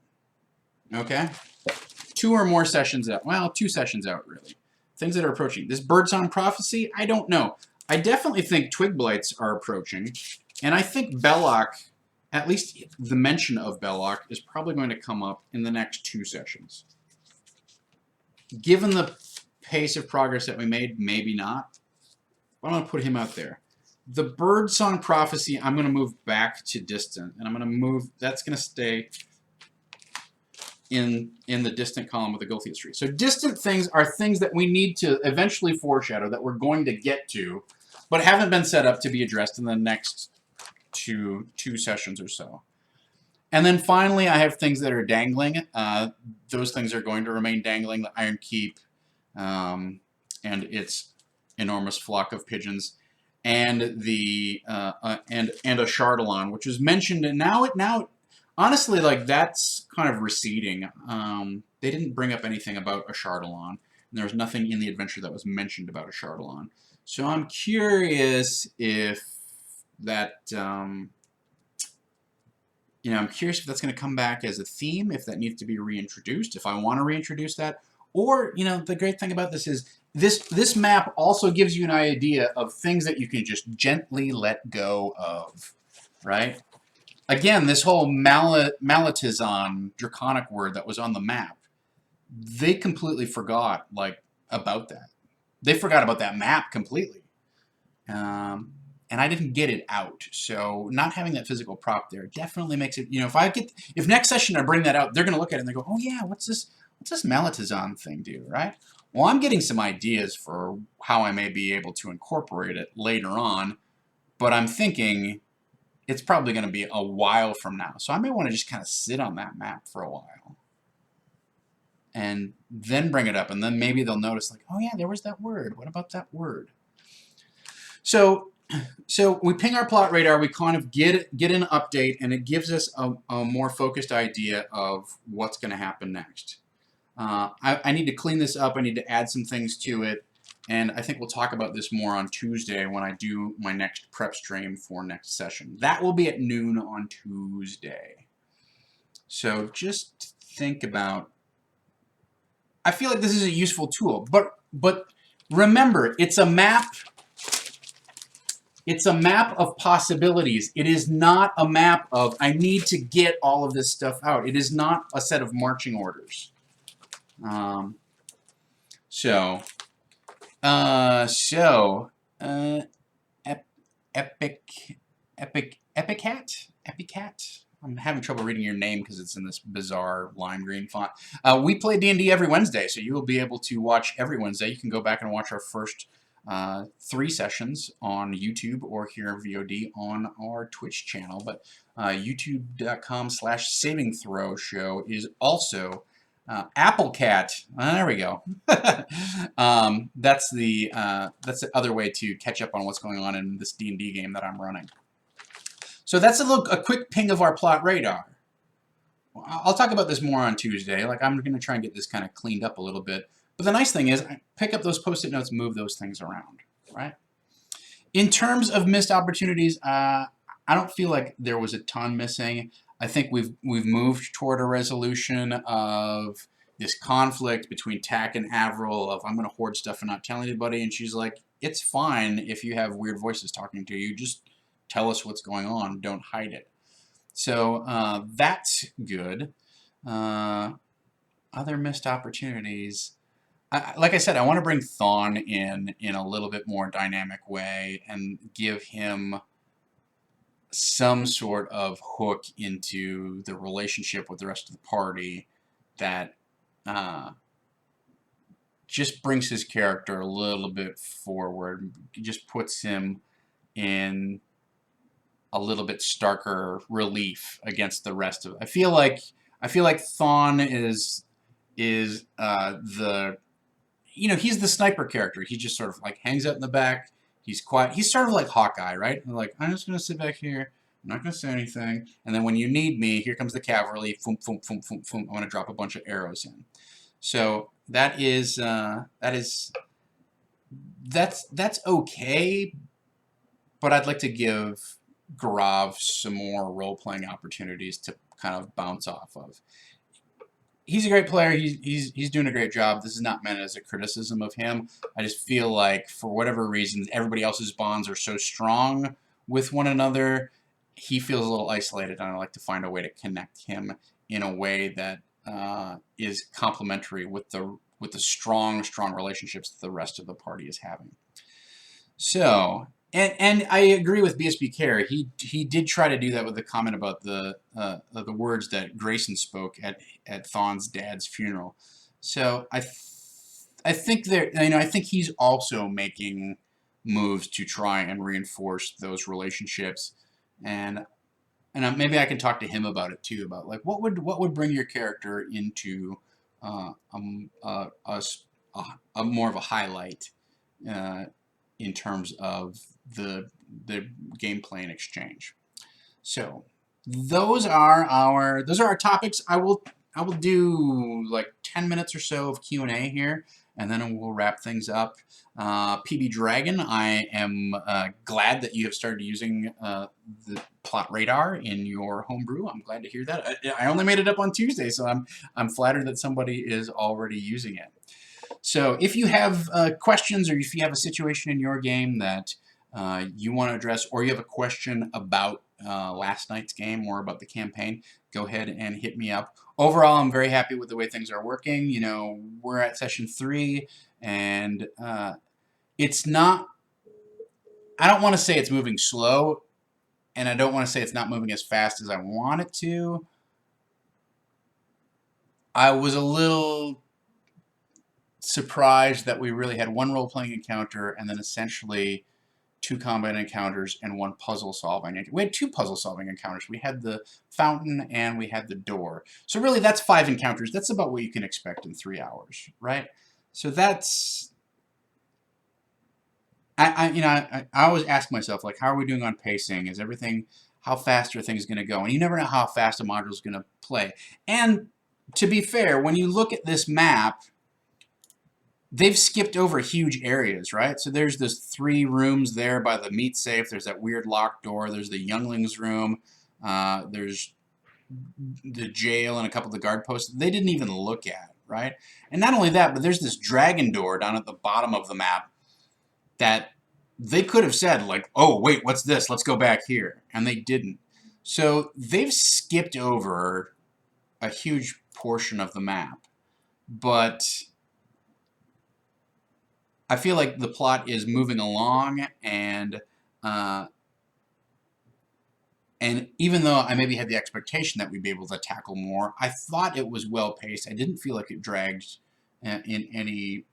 Okay? 2 or more sessions out. Well, 2 sessions out, really. Things that are approaching. This Birdsong Prophecy, I don't know. I definitely think Twig Blights are approaching, and I think Belloc, at least the mention of Belloc, is probably going to come up in the next 2 sessions. Given the pace of progress that we made, maybe not. But I'm going to put him out there. The Birdsong Prophecy, I'm going to move back to distant, and I'm going to move, that's going to stay in the distant column with the Gulthius tree. So distant things are things that we need to eventually foreshadow, that we're going to get to, but haven't been set up to be addressed in the next two sessions or so. And then finally, I have things that are dangling. Those things are going to remain dangling. The Iron Keep and its enormous flock of pigeons, and the and a Chardalon, which was mentioned, and now honestly, like, that's kind of receding. They didn't bring up anything about a Chardalon, and there was nothing in the adventure that was mentioned about a Chardalon. So I'm curious if that, I'm curious if that's going to come back as a theme, if that needs to be reintroduced, if I want to reintroduce that. Or, the great thing about this is this map also gives you an idea of things that you can just gently let go of, right? Again, this whole Malatizon draconic word that was on the map, they completely forgot, about that. They forgot about that map completely. And I didn't get it out. So not having that physical prop there definitely makes it, if next session I bring that out, they're going to look at it and they go, oh yeah, what's this Malatizon thing do, right? Well, I'm getting some ideas for how I may be able to incorporate it later on, but I'm thinking it's probably going to be a while from now. So I may want to just kind of sit on that map for a while and then bring it up, and then maybe they'll notice, like, oh yeah, there was that word. What about that word? So So we ping our plot radar, we kind of get an update, and it gives us a more focused idea of what's going to happen next. I need to clean this up. I need to add some things to it, and I think we'll talk about this more on Tuesday when I do my next prep stream for next session. That will be at noon on Tuesday. So just think about. I feel like this is a useful tool, but remember, it's a map. It's a map of possibilities. It is not a map of, I need to get all of this stuff out. It is not a set of marching orders. Epicat? I'm having trouble reading your name because it's in this bizarre lime green font. We play D&D every Wednesday, so you will be able to watch every Wednesday. You can go back and watch our first 3 sessions on YouTube or here VOD on our Twitch channel. But youtube.com/savingthrow show is also Applecat. There we go. That's the other way to catch up on what's going on in this D&D game that I'm running. So that's a quick ping of our plot radar. I'll talk about this more on Tuesday. Like, I'm going to try and get this kind of cleaned up a little bit. But the nice thing is, I pick up those Post-it notes, move those things around, right? In terms of missed opportunities, I don't feel like there was a ton missing. I think we've moved toward a resolution of this conflict between Tack and Avril of, I'm going to hoard stuff and not tell anybody. And she's like, it's fine if you have weird voices talking to you. Just tell us what's going on. Don't hide it. So that's good. Other missed opportunities. Like I said, I want to bring Thawne in a little bit more dynamic way and give him some sort of hook into the relationship with the rest of the party that just brings his character a little bit forward, just puts him in a little bit starker relief against the rest of it. I feel like Thawne is the, you know, he's the sniper character. He just sort of like hangs out in the back. He's quiet. He's sort of like Hawkeye, right? Like, I'm just gonna sit back here. I'm not gonna say anything. And then when you need me, here comes the cavalry. Boom, boom, boom, boom, boom. I'm gonna drop a bunch of arrows in. So that's okay. But I'd like to give Gaurav some more role-playing opportunities to kind of bounce off of. He's a great player. He's doing a great job. This is not meant as a criticism of him. I just feel like for whatever reason, everybody else's bonds are so strong with one another. He feels a little isolated, and I'd like to find a way to connect him in a way that is complementary with the strong relationships that the rest of the party is having. So. And I agree with BSB Care. He did try to do that with the comment about the words that Grayson spoke at Thawne's dad's funeral. So I think I think he's also making moves to try and reinforce those relationships, and maybe I can talk to him about it too, about like what would bring your character into a more of a highlight in terms of the gameplay and exchange. So those are our topics. I will do like 10 minutes or so of Q&A here, and then we'll wrap things up. PB Dragon, I am glad that you have started using the plot radar in your homebrew. I'm glad to hear that. I only made it up on Tuesday, so I'm flattered that somebody is already using it. So if you have questions, or if you have a situation in your game that you want to address, or you have a question about last night's game or about the campaign, go ahead and hit me up. Overall, I'm very happy with the way things are working. You know, we're at session 3, and it's not, I don't want to say it's moving slow, and I don't want to say it's not moving as fast as I want it to. I was a little surprised that we really had one role-playing encounter and then essentially 2 combat encounters and 1 puzzle-solving. We had 2 puzzle-solving encounters. We had the fountain and we had the door. So really, that's 5 encounters. That's about what you can expect in 3 hours, right? So that's... I always ask myself, like, how are we doing on pacing? Is everything, how fast are things going to go? And you never know how fast a module is going to play. And to be fair, when you look at this map, they've skipped over huge areas, right? So there's this 3 rooms there by the meat safe. There's that weird locked door. There's the younglings room. There's the jail and a couple of the guard posts. They didn't even look at, right? And not only that, but there's this dragon door down at the bottom of the map that they could have said, like, oh, wait, what's this? Let's go back here. And they didn't. So they've skipped over a huge portion of the map. But I feel like the plot is moving along, and even though I maybe had the expectation that we'd be able to tackle more, I thought it was well paced. I didn't feel like it dragged in any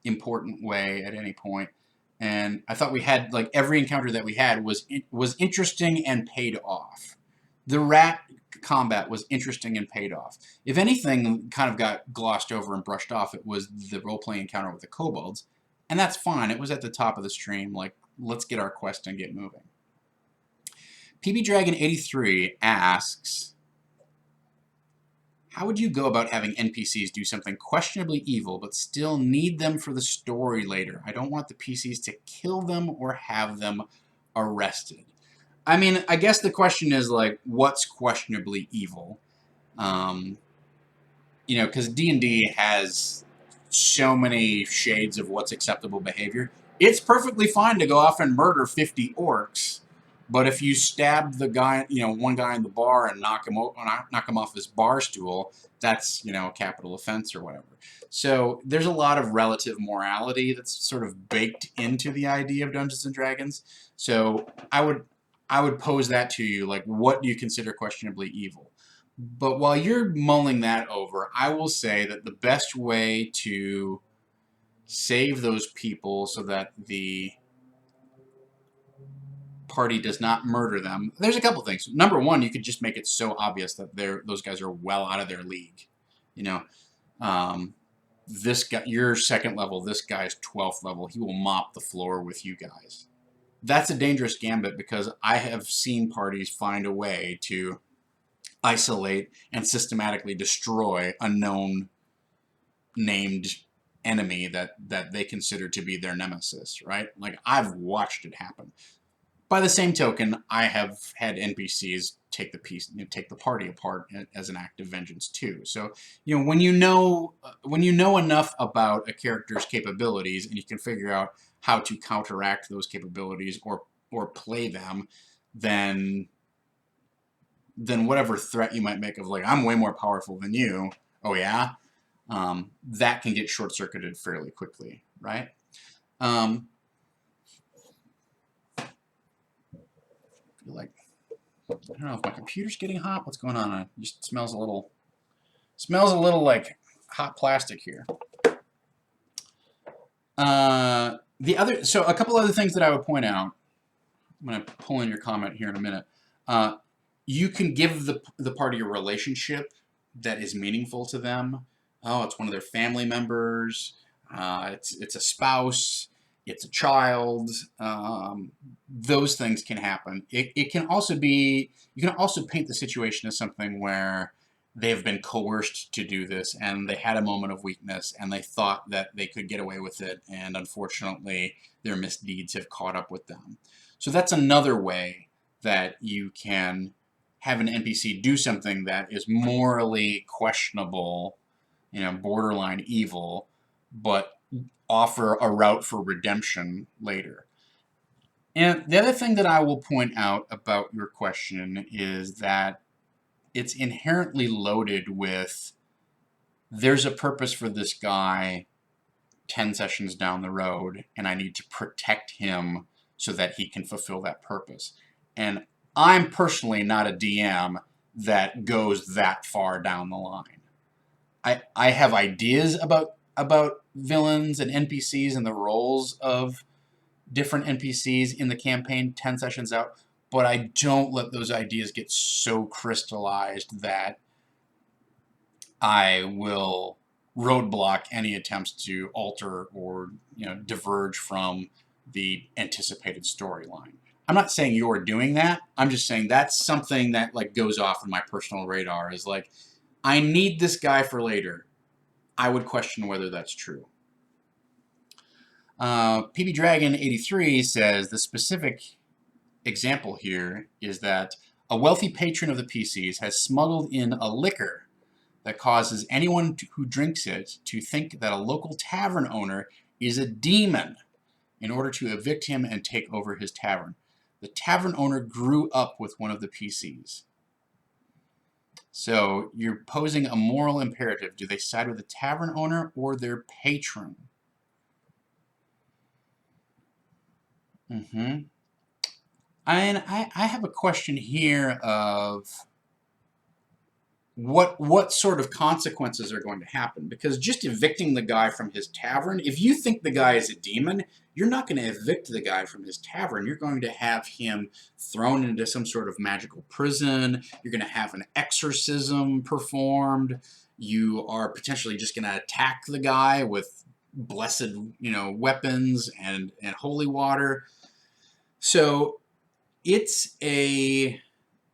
important way at any point. And I thought we had, like, every encounter that we had was interesting and paid off. The rat combat was interesting and paid off. If anything kind of got glossed over and brushed off, it was the role-playing encounter with the kobolds. And that's fine. It was at the top of the stream. Like, let's get our quest and get moving. PB Dragon 83 asks, how would you go about having NPCs do something questionably evil but still need them for the story later? I don't want the PCs to kill them or have them arrested. I mean, I guess the question is, like, what's questionably evil? You know, because D&D has so many shades of what's acceptable behavior. It's perfectly fine to go off and murder 50 orcs, but if you stab the guy, you know, one guy in the bar and knock him off his bar stool, that's, you know, a capital offense or whatever. So there's a lot of relative morality that's sort of baked into the idea of Dungeons and Dragons. So I would pose that to you, like, what do you consider questionably evil? But while you're mulling that over, I will say that the best way to save those people so that the party does not murder them, there's a couple things. Number one, you could just make it so obvious that those guys are well out of their league. You know, this guy, you're 2nd level, this guy's 12th level. He will mop the floor with you guys. That's a dangerous gambit because I have seen parties find a way to isolate and systematically destroy a known named enemy that they consider to be their nemesis, right? Like, I've watched it happen. By the same token, I have had NPCs take the party apart as an act of vengeance too. So, you know, when you know enough about a character's capabilities and you can figure out how to counteract those capabilities or play them, then whatever threat you might make of, like, I'm way more powerful than you, oh yeah, that can get short-circuited fairly quickly, right? I feel like, I don't know if my computer's getting hot. What's going on? It just smells a little like hot plastic here. So a couple other things that I would point out. I'm going to pull in your comment here in a minute. You can give the party a relationship that is meaningful to them. Oh, it's one of their family members. It's a spouse. It's a child. Those things can happen. It can also be, you can also paint the situation as something where they've been coerced to do this and they had a moment of weakness and they thought that they could get away with it, and unfortunately their misdeeds have caught up with them. So that's another way that you can have an NPC do something that is morally questionable, you know, borderline evil, but offer a route for redemption later. And the other thing that I will point out about your question is that it's inherently loaded with, there's a purpose for this guy 10 sessions down the road, and I need to protect him so that he can fulfill that purpose. And I'm personally not a DM that goes that far down the line. I have ideas about villains and NPCs and the roles of different NPCs in the campaign 10 sessions out, but I don't let those ideas get so crystallized that I will roadblock any attempts to alter or diverge from the anticipated storyline. I'm not saying you're doing that. I'm just saying that's something that like goes off in my personal radar is like, I need this guy for later. I would question whether that's true. PB Dragon 83 says the specific example here is that a wealthy patron of the PCs has smuggled in a liquor that causes anyone who drinks it to think that a local tavern owner is a demon in order to evict him and take over his tavern. The tavern owner grew up with one of the PCs. So you're posing a moral imperative. Do they side with the tavern owner or their patron? And I have a question here of what sort of consequences are going to happen, because just evicting the guy from his tavern, if you think the guy is a demon, you're not going to evict the guy from his tavern. You're going to have him thrown into some sort of magical prison. You're going to have an exorcism performed. You are potentially just going to attack the guy with blessed weapons and holy water. So it's a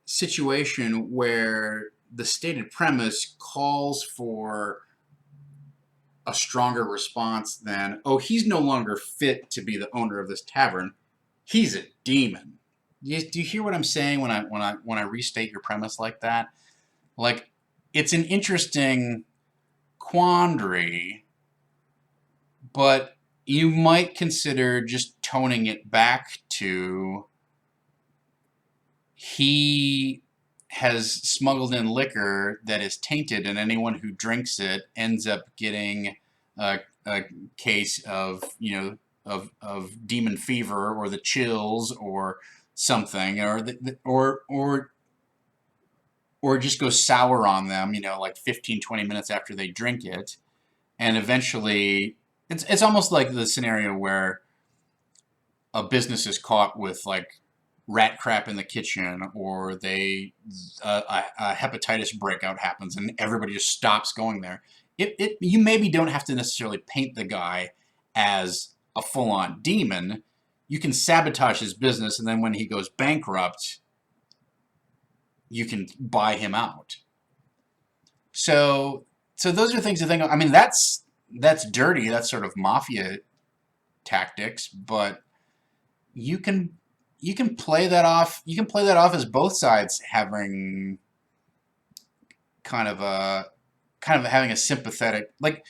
situation where the stated premise calls for a stronger response than, oh, he's no longer fit to be the owner of this tavern. He's a demon. Do you hear what I'm saying when I restate your premise like that? Like, it's an interesting quandary, but you might consider just toning it back to he has smuggled in liquor that is tainted, and anyone who drinks it ends up getting a case of of demon fever or the chills or something, or just goes sour on them, like 15-20 minutes after they drink it, and eventually it's almost like the scenario where a business is caught with like rat crap in the kitchen, or a hepatitis breakout happens and everybody just stops going there. You maybe don't have to necessarily paint the guy as a full-on demon. You can sabotage his business, and then when he goes bankrupt, you can buy him out. So those are things to think of. I mean, that's dirty. That's sort of mafia tactics, but you can play that off. You can play that off as both sides having kind of having a sympathetic, like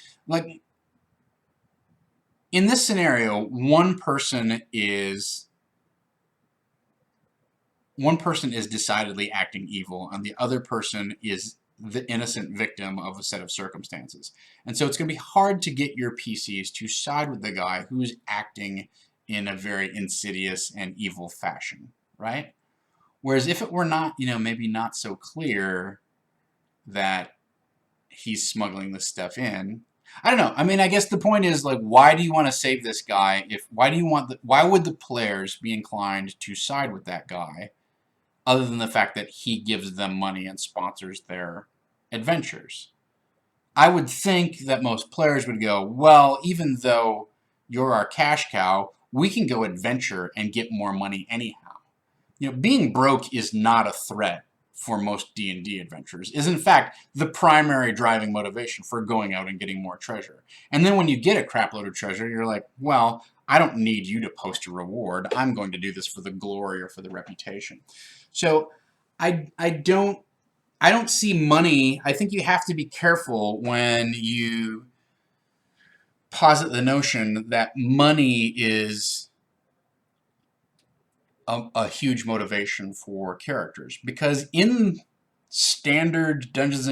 in this scenario, one person is decidedly acting evil, and the other person is the innocent victim of a set of circumstances. And so it's going to be hard to get your PCs to side with the guy who's acting in a very insidious and evil fashion, right? Whereas if it were not, maybe not so clear that he's smuggling this stuff in, I don't know. I mean, I guess the point is, like, why do you want to save this guy? Why would the players be inclined to side with that guy, other than the fact that he gives them money and sponsors their adventures? I would think that most players would go, well, even though you're our cash cow, we can go adventure and get more money anyhow. Being broke is not a threat for most D&D adventurers. Is in fact the primary driving motivation for going out and getting more treasure. And then when you get a crapload of treasure, you're like, well, I don't need you to post a reward. I'm going to do this for the glory or for the reputation. So I don't see money. I think you have to be careful when you posit the notion that money is a huge motivation for characters, because in standard Dungeons